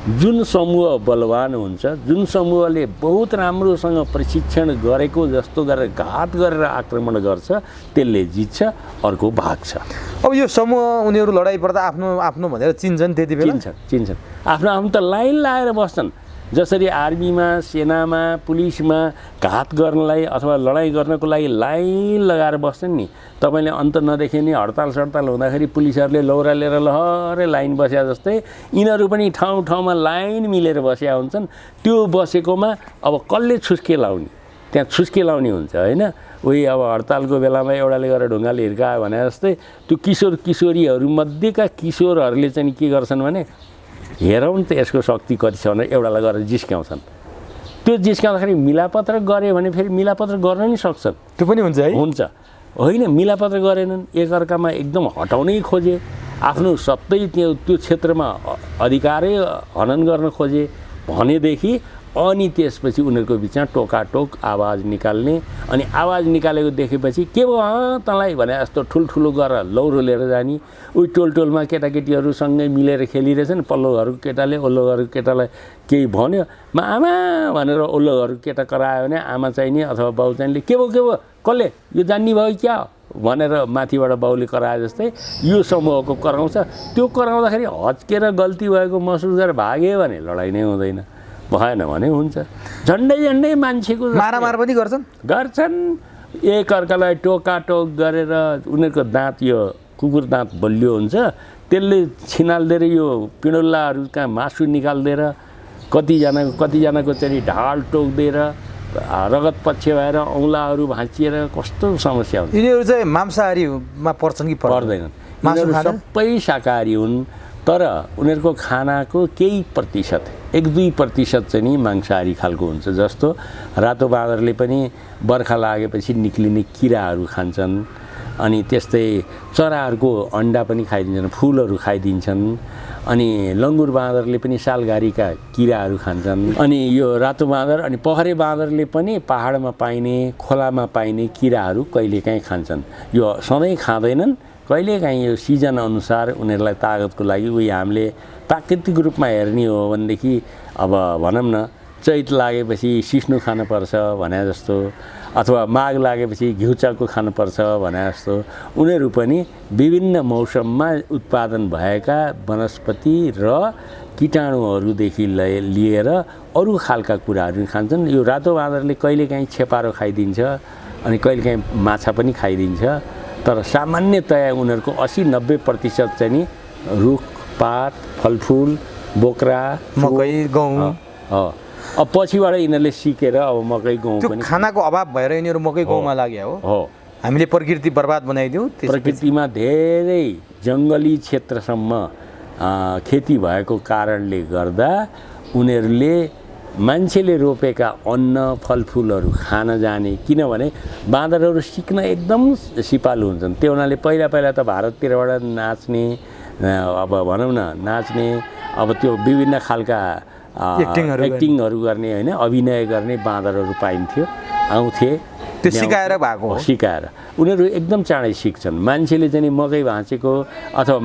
Speaker 1: जुन समूह बलवान हुन्छ, जुन समूहले बहुत राम्रोसँग प्रशिक्षण गरेको जस्तो गरेर घात गरेर आक्रमण गर्छ, त्यसले जित्छ, अर्को भाग्छ।
Speaker 2: अब यो समूह उनीहरू लडाइँ पर्दा आफ्नो आफ्नो भनेर चिन्छन्, त्यति बेला
Speaker 1: चिन्छन् आफ्नो आफ्नो त लाइन लाएर बस्छन्। जसरी आर्मीमा, सेनामा, पुलिसमा घात गर्नलाई अथवा लडाइँ गर्नको लागि लाइन लगाएर बस्छन् नि, तपाईँले अन्त नदेखे नि हडताल सडताल हुँदाखेरि पुलिसहरूले लौरा लिएर लहरै लाइन बस्या जस्तै यिनीहरू पनि ठाउँ ठाउँमा लाइन मिलेर बसेका हुन्छन्। त्यो बसेकोमा अब कसले छुस्के लाउने, त्यहाँ छुस्के लाउने हुन्छ होइन। उही अब हडतालको बेलामा एउटाले गरेर ढुङ्गाले हिर्कायो भने जस्तै त्यो किशोर किशोरीहरूमध्येका किशोरहरूले चाहिँ के गर्छन् भने हेरौँ त यसको शक्ति कति छ भनेर एउटालाई गरेर जिस्क्याउँछन्। त्यो जिस्क्याउँदाखेरि मिलापत्र गऱ्यो भने फेरि मिलापत्र गर्न नि सक्छन्,
Speaker 2: त्यो पनि हुन्छ है।
Speaker 1: हुन्छ होइन, मिलापत्र गरेनन्, एकअर्कामा एकदम हटाउनै खोजे, आफ्नो सबै त्यो क्षेत्रमा अधिकारै हनन गर्न खोजे भनेदेखि अनि त्यसपछि उनीहरूको बिचमा टोकाटोक आवाज निकाल्ने, अनि आवाज निकालेको देखेपछि के भयो तँलाई भने जस्तो ठुल्ठुलो गरेर लौरो लिएर जाने। उही टोलटोलमा केटाकेटीहरूसँगै मिलेर खेलिरहेछन्, पल्लो घरको केटाले ओल्लो घरको केटालाई केही भन्यो, म आमा भनेर ओल्लो घरको केटा करायो भने आमा चाहिने अथवा बाउ चाहिने के भयो कसले यो जान्ने भयो क्या भनेर माथिबाट बाउले कराए जस्तै यो समूहको कराउँछ। त्यो कराउँदाखेरि हच्केर गल्ती भएको महसुस गरेर भाग्यो भने लडाइँ नै हुँदैन, भएन भने हुन्छ। झन्डै मान्छेको
Speaker 2: मारामार पनि गर्छन्
Speaker 1: एकअर्कालाई टोकाटोक गरेर। उनीहरूको दाँत यो कुकुर दाँत बलियो हुन्छ, त्यसले छिनाल्दिएर यो पिँडुल्लाहरूका मासु निकाल्दिएर कतिजनाको चाहिँ ढाड टोक्दिएर रगत पक्ष भएर औँलाहरू भाँचिएर कस्तो समस्या हुन्छ।
Speaker 2: यिनीहरू चाहिँ मांसाहारीमा पर्छन् कि
Speaker 1: पर्दैनन्, सबै शाकाहारी हुन्, तर उनीहरूको खानाको केही प्रतिशत 1-2% चाहिँ नि मांसाहारी खालको हुन्छ। जस्तो रातो बाँदरले पनि बर्खा लागेपछि निक्लिने किराहरू खान्छन्, अनि त्यस्तै चराहरूको अन्डा पनि खाइदिन्छन्, फुलहरू खाइदिन्छन्, अनि लङ्गुर बाँदरले पनि सालघारीका किराहरू खान्छन्, अनि यो रातो बाँदर अनि पहरे बाँदरले पनि पहाडमा पाइने खोलामा पाइने किराहरू कहिलेकाहीँ खान्छन्। यो सधैँ खाँदैनन्, कहिलेकाहीँ यो सिजन अनुसार उनीहरूलाई तागतको लागि उही हामीले प्राकृतिक रूपमा हेर्ने हो भनेदेखि अब भनौँ न चैत लागेपछि सिस्नु खानुपर्छ भने जस्तो, अथवा माघ लागेपछि घिउचाको खानुपर्छ भने जस्तो उनीहरू पनि विभिन्न मौसममा उत्पादन भएका वनस्पति र कीटाणुहरूदेखि लिएर अरू खालका कुराहरू खान्छन्। यो रातो बाँदरले कहिलेकाहीँ छेपारो खाइदिन्छ अनि कहिलेकाहीँ माछा पनि खाइदिन्छ, तर सामान्यतया उनीहरूको 80-90% चाहिँ नि रुखपात, फलफुल, बोक्रा,
Speaker 2: मकै, गहुँ।
Speaker 1: अब पछिबाट यिनीहरूले सिकेर अब मकै गहुँ पनि
Speaker 2: खानाको अभाव भएर यिनीहरू मकै गहुँमा लाग्यो हो। हामीले प्रकृति बर्बाद बनाइदियौँ।
Speaker 1: प्रकृतिमा धेरै जङ्गली क्षेत्रसम्म खेती भएको कारणले गर्दा उनीहरूले मान्छेले रोपेका अन्न फलफुलहरू खान जाने, किनभने बाँदरहरू सिक्न एकदम सिपालु हुन्छन्। त्यो हुनाले पहिला त भारततिरबाट नाच्ने, अब भनौँ न नाच्ने, अब त्यो विभिन्न खालका एक्टिङहरू गर्ने होइन, अभिनय गर्ने बाँदरहरू पाइन्थ्यो, आउँथे,
Speaker 2: त्यो सिकाएर भएको हो।
Speaker 1: सिकाएर उनीहरू एकदम चाँडै सिक्छन्। मान्छेले चाहिँ मकै भाँचेको अथवा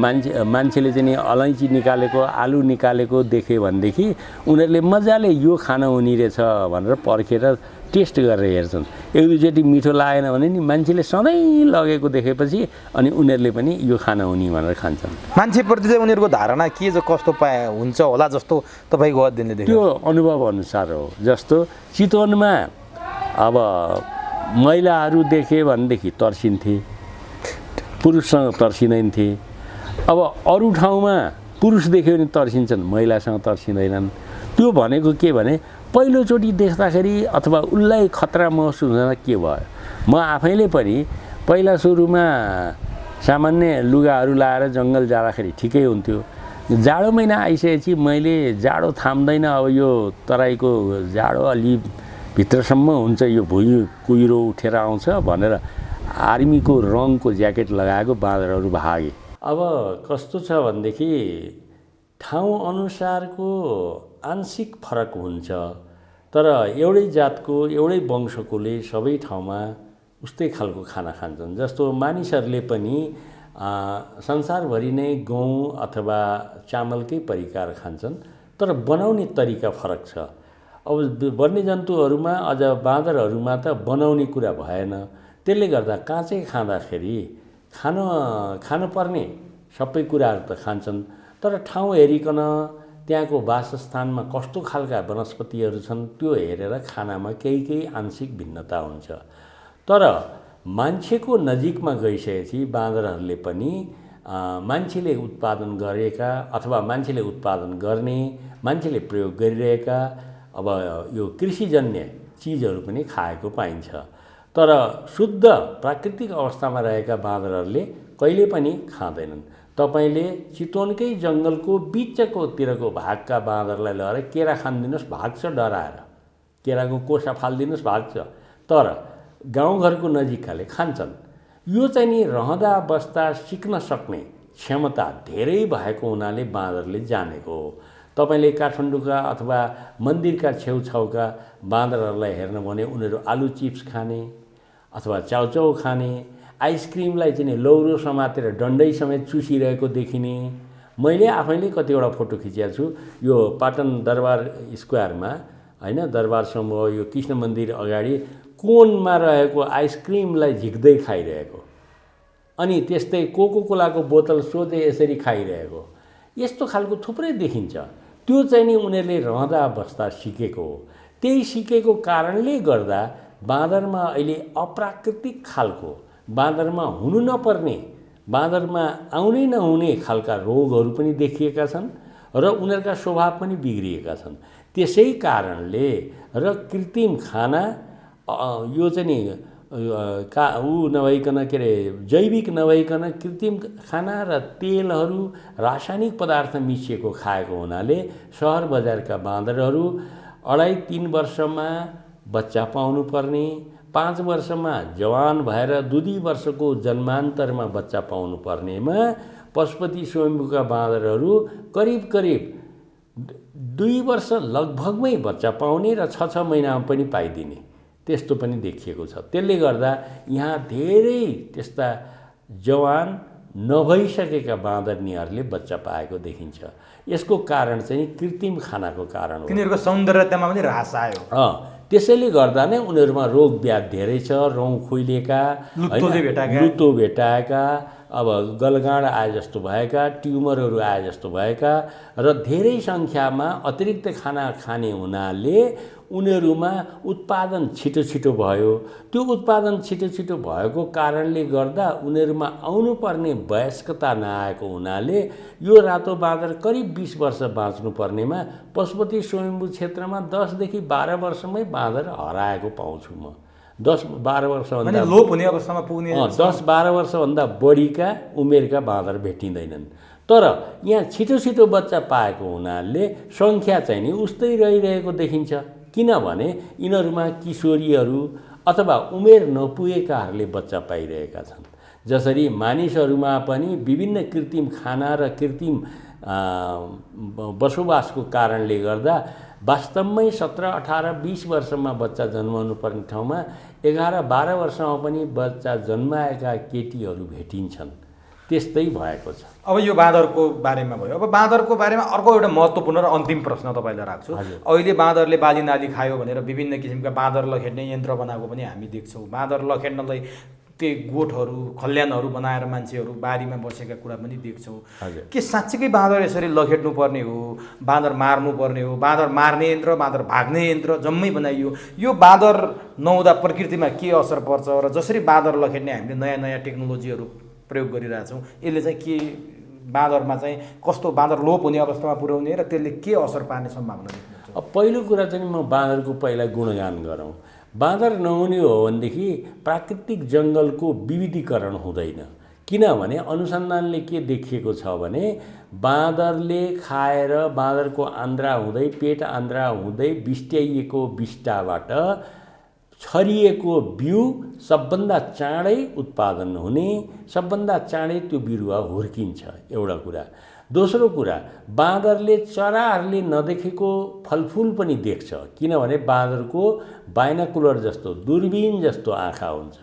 Speaker 1: मान्छेले चाहिँ अलैँची निकालेको, आलु निकालेको देखे भनेदेखि उनीहरूले मजाले यो खाना हुने रहेछ भनेर पर्खेर टेस्ट गरेर हेर्छन्। एक दुईचोटि मिठो लागेन भने नि मान्छेले सधैँ लगेको देखेपछि अनि उनीहरूले पनि यो खाना हुने भनेर खान्छन्।
Speaker 2: मान्छेप्रति चाहिँ उनीहरूको धारणा के कस्तो हुन्छ होला जस्तो तपाईँको अध्ययनले देख्यो?
Speaker 1: त्यो अनुभव अनुसार हो। जस्तो चितवनमा अब महिलाहरू देखे भनेदेखि तर्सिन्थे, पुरुषसँग तर्सिँदैन्थे। अब अरू ठाउँमा पुरुष देख्यो भने तर्सिन्छन्, महिलासँग तर्सिँदैनन्। त्यो भनेको के भने पहिलोचोटि देख्दाखेरि अथवा उसलाई खतरा महसुस हुँदा के भयो, म आफैले पनि पहिला सुरुमा सामान्य लुगाहरू लाएर जङ्गल जाँदाखेरि ठिकै हुन्थ्यो। जाडो महिना आइसकेपछि मैले जाडो थाम्दैन, अब यो तराईको जाडो अलि भित्रसम्म हुन्छ, यो भुइँ कुहिरो उठेर आउँछ भनेर आर्मीको रङको ज्याकेट लगाएको बाँदरहरू भागे। अब कस्तो छ भनेदेखि ठाउँ अनुसारको आंशिक फरक हुन्छ, तर एउटै जातको एउटै वंशकोले सबै ठाउँमा उस्तै खालको खाना खान्छन्। जस्तो मानिसहरूले पनि संसारभरि नै गहुँ अथवा चामलकै परिकार खान्छन्, तर बनाउने तरिका फरक छ। अब वन्यजन्तुहरूमा अझ बाँदरहरूमा त बनाउने कुरा भएन, त्यसले गर्दा काँचै खाँदाखेरि खानुपर्ने सबै कुराहरू त खान्छन्, तर ठाउँ हेरिकन त्यहाँको वासस्थानमा कस्तो खालका वनस्पतिहरू छन् त्यो हेरेर खानामा केही आंशिक भिन्नता हुन्छ। तर मान्छेको नजिकमा गइसकेपछि बाँदरहरूले पनि मान्छेले उत्पादन गरेका अथवा मान्छेले उत्पादन गर्ने, मान्छेले प्रयोग गरिरहेका अब यो कृषिजन्य चिजहरू पनि खाएको पाइन्छ। तर शुद्ध प्राकृतिक अवस्थामा रहेका बाँदरहरूले कहिले पनि खाँदैनन्। तपाईले चितवनकै जङ्गलको बिचकोतिरको भागका बाँदरलाई लगेर केरा खानिदिनुहोस्, भाग्छ डराएर, केराको कोसा फालिदिनुहोस्, भाग्छ। तर गाउँघरको नजिककाले खान्छन्। यो चाहिँ नि रहँदा बस्दा सिक्न सक्ने क्षमता धेरै भएको हुनाले बाँदरले जानेको हो। तपाईले काठमाडौँका अथवा मन्दिरका छेउछाउका बाँदरहरूलाई हेर्न भने उनीहरू आलु चिप्स खाने अथवा चाउचाउ खाने, आइसक्रिमलाई चाहिँ लौरो समातेर डन्डै समेत चुसिरहेको देखिने। मैले आफैले कतिवटा फोटो खिचेको छु यो पाटन दरबार स्क्वायरमा, हैन, दरबार समूह यो कृष्ण मन्दिर अगाडि कोनमा रहेको आइसक्रिमलाई झिक्दै खाइरहेको, अनि त्यस्तै कोकोकोलाको बोतल सोधे यसरी खाइरहेको, यस्तो खालको थुप्रै देखिन्छ। त्यो चाहिँ नि उनीहरूले रहँदा बस्दा सिकेको हो। त्यही सिकेको कारणले गर्दा बाँदरमा अहिले अप्राकृतिक खालको, बाँदरमा हुनु नपर्ने, बाँदरमा आउनै नहुने खालका रोगहरू पनि देखिएका छन् र उनीहरूका स्वभाव पनि बिग्रिएका छन्। त्यसै कारणले र कृत्रिम खाना यो चाहिँ नि नभइकन के अरे जैविक नभइकन कृत्रिम खाना र तेलहरू, रासायनिक पदार्थ मिसिएको खाएको हुनाले सहर बजारका बाँदरहरू 2.5-3 वर्षमा बच्चा पाउनु पर्ने, 5 वर्षमा जवान भएर 2 वर्षको जन्मान्तरमा बच्चा पाउनु पर्नेमा पशुपति स्वयम्भूका बाँदरहरू करिब 2 वर्ष लगभगमै बच्चा पाउने र 6 महिनामा पनि पाइदिने, त्यस्तो पनि देखिएको छ। त्यसले गर्दा यहाँ धेरै त्यस्ता जवान नभइसकेका बाँदरनीहरूले बच्चा पाएको देखिन्छ। यसको कारण चाहिँ कृत्रिम खानाको कारण हो।
Speaker 2: तिनीहरूको सौन्दर्यतामा पनि ह्रास आयो।
Speaker 1: त्यसैले गर्दा नै उनीहरूमा रोग व्याध धेरै छ। रौँ खुइलेका, लुतो भेटाएका, अब गलगाँड आए जस्तो भएका, ट्युमरहरू आए जस्तो भएका र धेरै सङ्ख्यामा अतिरिक्त खाना खाने हुनाले उनीहरूमा उत्पादन छिटो भयो। त्यो उत्पादन छिटो भएको कारणले गर्दा उनीहरूमा आउनुपर्ने वयस्कता नआएको हुनाले यो रातो बाँदर करिब 20 वर्ष बाँच्नु पर्नेमा पशुपति स्वयम्भू क्षेत्रमा 10 देखि 12 वर्षमै बाँदर हराएको पाउँछु म। 10-12 वर्षभन्दा
Speaker 2: लोप हुने अवस्थामा पुग्ने
Speaker 1: 10-12 वर्षभन्दा बढीका उमेरका बाँदर भेटिँदैनन्। तर यहाँ छिटो बच्चा पाएको हुनाले सङ्ख्या चाहिँ नि उस्तै रहिरहेको देखिन्छ। किनभने यिनीहरूमा किशोरीहरू अथवा उमेर नपुगेकाहरूले बच्चा पाइरहेका छन्। जसरी मानिसहरूमा पनि विभिन्न कृत्रिम खाना र कृत्रिम बसोबासको कारणले गर्दा वास्तवमै 17, 18, 20 वर्षमा बच्चा जन्माउनु पर्ने ठाउँमा 11-12 वर्षमा पनि बच्चा जन्माएका केटीहरू भेटिन्छन्। त्यस्तै भएको छ।
Speaker 2: अब यो बाँदरको बारेमा भयो। अब बाँदरको बारेमा अर्को एउटा महत्त्वपूर्ण र अन्तिम प्रश्न तपाईँलाई राख्छु। अहिले बाँदरले बाली नाली खायो भनेर विभिन्न किसिमका बाँदर लखेट्ने यन्त्र बनाएको पनि हामी देख्छौँ। बाँदर लखेट्नलाई त्यही गोठहरू, खल्यानहरू बनाएर मान्छेहरू बारीमा बसेका कुरा पनि देख्छौँ। के साँच्चीकै बाँदर यसरी लखेट्नु पर्ने हो? बाँदर मार्नु पर्ने हो? बाँदर मार्ने यन्त्र, बाँदर भाग्ने यन्त्र जम्मै बनाइयो। यो बाँदर नहुँदा प्रकृतिमा के असर पर्छ र जसरी बाँदर लखेट्ने हामीले नयाँ टेक्नोलोजीहरू प्रयोग गरिरहेछौँ, यसले चाहिँ के बाँदरमा चाहिँ कस्तो बाँदर लोप हुने अवस्थामा पुर्याउने र त्यसले के असर पार्ने सम्भावना देख्नुहुन्छ?
Speaker 1: अब पहिलो कुरा चाहिँ म बाँदरको पहिला गुणगान गरौँ। बाँदर नहुने हो भनेदेखि प्राकृतिक जङ्गलको विविधीकरण हुँदैन। किनभने अनुसन्धानले के देखिएको छ भने बाँदरले खाएर बाँदरको आन्द्रा हुँदै, पेट आन्द्रा हुँदै बिस्ट्याइएको बिस्टाबाट छरिएको बिउ सबभन्दा चाँडै उत्पादन हुने, सबभन्दा चाँडै त्यो बिरुवा हुर्किन्छ, एउटा कुरा। दोस्रो कुरा, बाँदरले चराहरूले नदेखेको फलफुल पनि देख्छ। किनभने बाँदरको बाइनाकुलर जस्तो, दूरबीन जस्तो आँखा हुन्छ,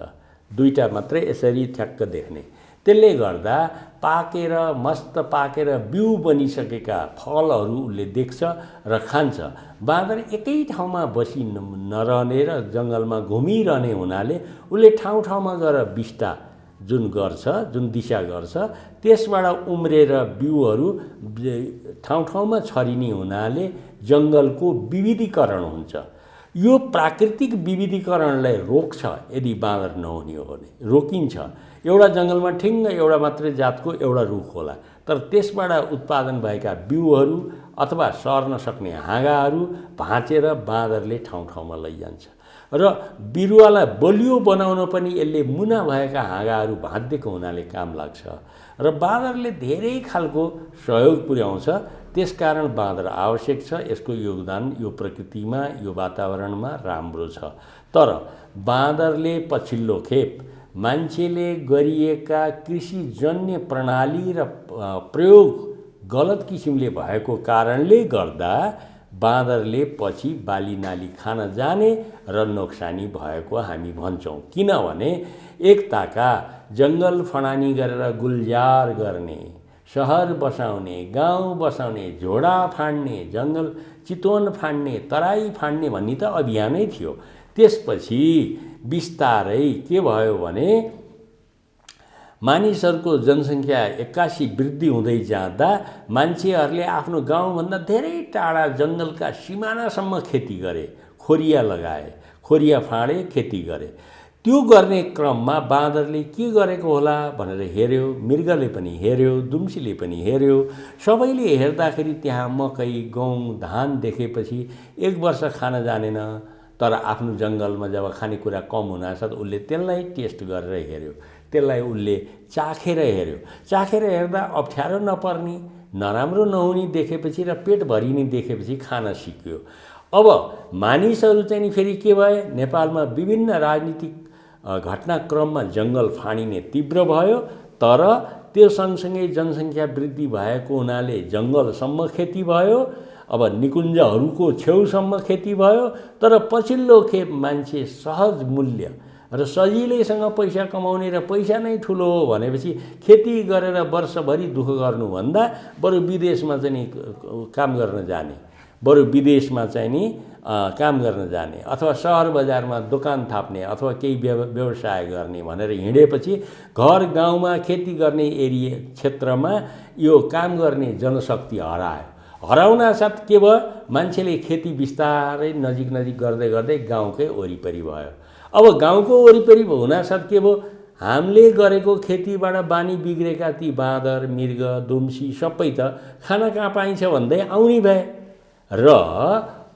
Speaker 1: 2टा मात्रै यसरी ठ्याक्क देख्ने। त्यसले गर्दा पाकेर मस्त पाकेर बिउ बनिसकेका फलहरू उसले देख्छ र खान्छ। बाँदर एकै ठाउँमा बसी नरहने र जङ्गलमा घुमिरहने हुनाले उसले ठाउँ ठाउँमा गएर बिस्टा जुन गर्छ, जुन दिशा गर्छ, त्यसबाट उम्रेर बिउहरू ठाउँ ठाउँमा छरिने हुनाले जङ्गलको विविधीकरण हुन्छ। यो प्राकृतिक विविधीकरणलाई रोक्छ यदि बाँदर नहुने हो भने, रोकिन्छ। एउटा जङ्गलमा ठिङ्ग एउटा मात्रै जातको एउटा रुख होला, तर त्यसबाट उत्पादन भएका बिउहरू अथवा सर्न सक्ने हाँगाहरू भाँचेर बाँदरले ठाउँ ठाउँमा लैजान्छ र बिरुवालाई बलियो बनाउन पनि यसले मुना भएका हाँगाहरू भाँचिदिएको हुनाले काम लाग्छ र बाँदरले धेरै खालको सहयोग पुर्याउँछ। त्यसकारण बाँदर आवश्यक छ। यसको योगदान यो प्रकृतिमा, यो वातावरणमा राम्रो छ। तर बाँदरले पछिल्लो खेप मान्छेले गरिएका कृषिजन्य प्रणाली र प्रयोग गलत किसिमले भएको कारणले गर्दा बाँदरले पछि बालीनाली खान जाने र नोक्सानी भएको हामी भन्छौँ। किनभने एकताका जङ्गल फडानी गरेर गुल्जार गर्ने, सहर बसाउने, गाउँ बसाउने, झोडा फाड्ने, जङ्गल चितवन फाड्ने, तराई फाड्ने भन्ने त अभियानै थियो। त्यसपछि बिस्तारै के भयो भने मानिसहरूको जनसङ्ख्या 81 वृद्धि हुँदै जाँदा मान्छेहरूले आफ्नो गाउँभन्दा धेरै टाढा जङ्गलका सिमानासम्म खेती गरे, खोरिया लगाए, खोरिया फाँडे, खेती गरे। त्यो गर्ने क्रममा बाँदरले के गरेको होला भनेर हेऱ्यो, मृगले पनि हेऱ्यो, दुम्सीले पनि हेऱ्यो। सबैले हेर्दाखेरि त्यहाँ मकै, गहुँ, धान देखेपछि एक वर्ष खान जानेन, तर आफ्नो जङ्गलमा जब खानेकुरा कम हुनासाथ उसले त्यसलाई टेस्ट गरेर हेऱ्यो, त्यसलाई उसले चाखेर हेऱ्यो। चाखेर हेर्दा अप्ठ्यारो नपर्ने, नराम्रो नहुने देखेपछि र पेट भरिने देखेपछि खान सिक्यो। अब मानिसहरू चाहिँ नि फेरि के भए, नेपालमा विभिन्न राजनीतिक घटनाक्रममा जङ्गल फाँडिने तीव्र भयो, तर त्यो सँगसँगै जनसङ्ख्या वृद्धि भएको हुनाले जङ्गलसम्म खेती भयो। अब निकुञ्जहरूको छेउसम्म खेती भयो। तर पछिल्लो खेप मान्छे सहज मूल्य र सजिलैसँग पैसा कमाउने र पैसा नै ठुलो हो भनेपछि खेती गरेर वर्षभरि दुःख गर्नुभन्दा बरु विदेशमा चाहिँ नि काम गर्न जाने, बरु विदेशमा चाहिँ नि काम गर्न जाने अथवा सहर बजारमा दोकान थाप्ने अथवा केही व्यवसाय गर्ने भनेर हिँडेपछि घर गाउँमा खेती गर्ने एरिया क्षेत्रमा यो काम गर्ने जनशक्ति हरायो। हराउनासाथ के भयो, मान्छेले खेती बिस्तारै नजिक नजिक गर्दै गर्दै गाउँकै वरिपरि भयो। अब गाउँको वरिपरि हुनासाथ के भयो, हामीले गरेको खेतीबाट बानी बिग्रेका ती बाँदर, मृग, दुम्सी सबै त खाना कहाँ पाइन्छ भन्दै आउने भए र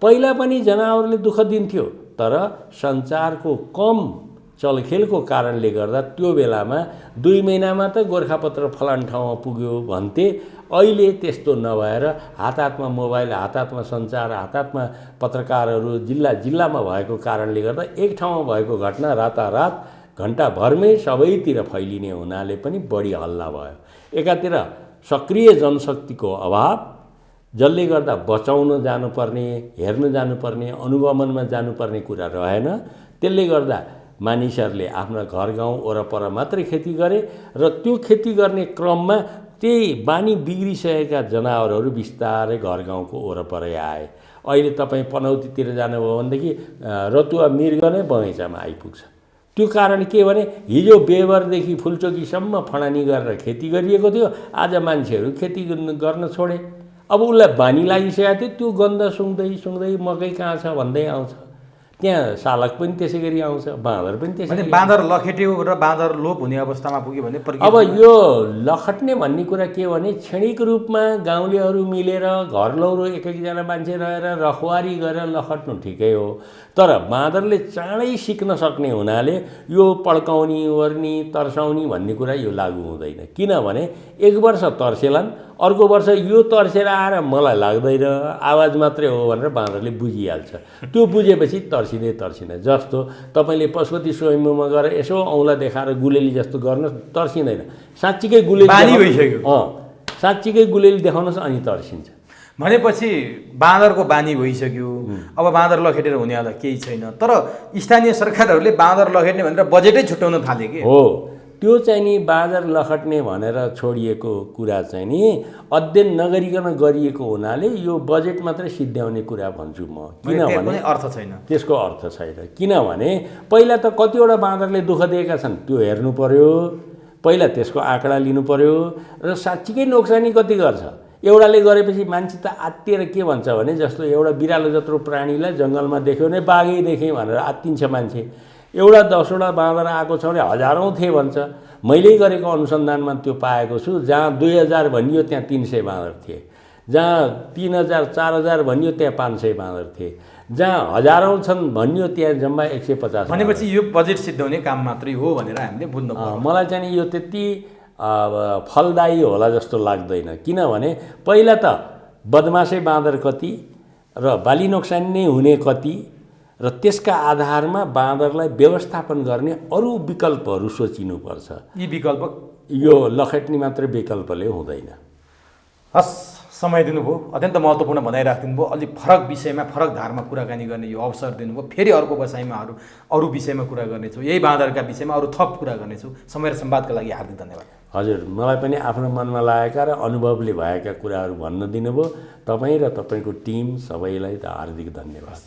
Speaker 1: पहिला पनि जनावरले दुःख दिन्थ्यो, तर सञ्चारको कम चलखेलको कारणले गर्दा त्यो बेलामा 2 महिनामा त गोरखापत्र फलान ठाउँमा पुग्यो भन्थे। अहिले त्यस्तो नभएर हातमा मोबाइल, हातमा सञ्चार, हातमा पत्रकारहरू जिल्ला जिल्लामा भएको कारणले गर्दा एक ठाउँमा भएको घटना रातारात घन्टाभरमै सबैतिर फैलिने हुनाले पनि बढी हल्ला भयो। एकातिर सक्रिय जनशक्तिको अभाव, जसले गर्दा बचाउन जानुपर्ने, हेर्न जानुपर्ने, अनुगमनमा जानुपर्ने कुरा रहेन। त्यसले गर्दा मानिसहरूले आफ्ना घर गाउँ वरपर मात्रै खेती गरे र त्यो खेती गर्ने क्रममा त्यही बानी बिग्रिसकेका जनावरहरू बिस्तारै घर गाउँको वरपरै आए। अहिले तपाईँ पनौतीतिर जानुभयो भनेदेखि रतुवा मृग नै बगैँचामा आइपुग्छ। त्यो कारण के भने हिजो बेबरदेखि फुलचोकीसम्म फडानी गरेर खेती गरिएको थियो, आज मान्छेहरू खेती गर्न छोडे। अब उसलाई बानी लागिसकेको थियो, त्यो गन्ध सुँग्दै सुँग्दै मकै कहाँ छ भन्दै आउँछ। त्यहाँ सालक पनि त्यसै गरी आउँछ, बाँदर पनि त्यसै गरी।
Speaker 2: बाँदर लखेट्यो र बाँदर लोप हुने अवस्थामा पुग्यो भने
Speaker 1: अब यो लखट्ने भन्ने कुरा के भने क्षणिक रूपमा गाउँलेहरू मिलेर घर लौरो एक एकजना मान्छे रहेर रखवारी गरेर लखट्नु ठिकै हो, तर बाँदरले चाँडै सिक्न सक्ने हुनाले यो पड्काउने, ओर्नी, तर्साउने भन्ने कुरा यो लागू हुँदैन। किनभने एक वर्ष तर्सेलान्, अर्को वर्ष यो तर्सेर आएर मलाई लाग्दैन, आवाज मात्रै हो भनेर बाँदरले बुझिहाल्छ। त्यो बुझेपछि तर्सिँदै तर्सिँदैन। जस्तो तपाईँले पशुपति स्वयम्भूमा गएर यसो औँला देखाएर गुलेली जस्तो गर्न तर्सिँदैन। साँच्चीकै गुलेली
Speaker 2: बानी भइसक्यो।
Speaker 1: साँच्चीकै गुलेली देखाउनुहोस् अनि तर्सिन्छ।
Speaker 2: भनेपछि बाँदरको बानी भइसक्यो। अब बाँदर लखेटेर हुनेवाला केही छैन। तर स्थानीय सरकारहरूले बाँदर लखेट्ने भनेर बजेटै छुट्याउन थाले कि
Speaker 1: हो। त्यो चाहिँ नि बाँदर लखट्ने भनेर छोडिएको कुरा चाहिँ नि अध्ययन नगरिकन गरिएको हुनाले यो बजेट मात्रै सिद्ध्याउने कुरा भन्छु म। किनभने
Speaker 2: अर्थ छैन,
Speaker 1: त्यसको अर्थ छैन। किनभने पहिला त कतिवटा बाँदरले दुःख दिएका छन् त्यो हेर्नु पर्यो, पहिला त्यसको आँकडा लिनु पर्यो र साँच्चीकै नोक्सानी कति गर्छ। एउटाले गरेपछि मान्छे त आत्तिएर के भन्छ भने जस्तो एउटा बिरालो जत्रो प्राणीलाई जङ्गलमा देख्यो भने बाघै देखेँ भनेर आत्तिन्छ मान्छे। एउटा 10वटा बाँदर आएको छ भने हजारौँ थिए भन्छ। मैले गरेको अनुसन्धानमा त्यो पाएको छु, जहाँ 2000 भनियो त्यहाँ 300 बाँदर थिए, जहाँ 3000 4000 भनियो त्यहाँ 500 बाँदर थिए, जहाँ हजारौँ छन् भनियो त्यहाँ जम्मा 150।
Speaker 2: भनेपछि यो बजेट सिद्ध्याउने काम मात्रै हो भनेर हामीले बुझ्नु पर्यो।
Speaker 1: मलाई चाहिँ यो त्यति फलदायी होला जस्तो लाग्दैन। किनभने पहिला त बदमासै बाँदर कति र बाली नोक्सानी नै हुने कति र त्यसका आधारमा बाँदरलाई व्यवस्थापन गर्ने अरू विकल्पहरू सोचिनुपर्छ।
Speaker 2: यी विकल्प
Speaker 1: यो लखेट्ने मात्रै विकल्पले हुँदैन।
Speaker 2: हस्, समय दिनुभयो, अत्यन्त महत्त्वपूर्ण भनाइराखिदिनु भयो। अलिक फरक विषयमा फरक धारमा कुराकानी गर्ने यो अवसर दिनुभयो। फेरि अर्को बसाइमा अरू विषयमा कुरा गर्नेछौँ, यही बाँदरका विषयमा अरू थप कुरा गर्नेछौँ। समय र संवादका लागि हार्दिक धन्यवाद।
Speaker 1: हजुर, मलाई पनि आफ्नो मनमा लागेका र अनुभवले भएका कुराहरू भन्न दिनुभयो। तपाईँ र तपाईँको टिम सबैलाई त हार्दिक धन्यवाद।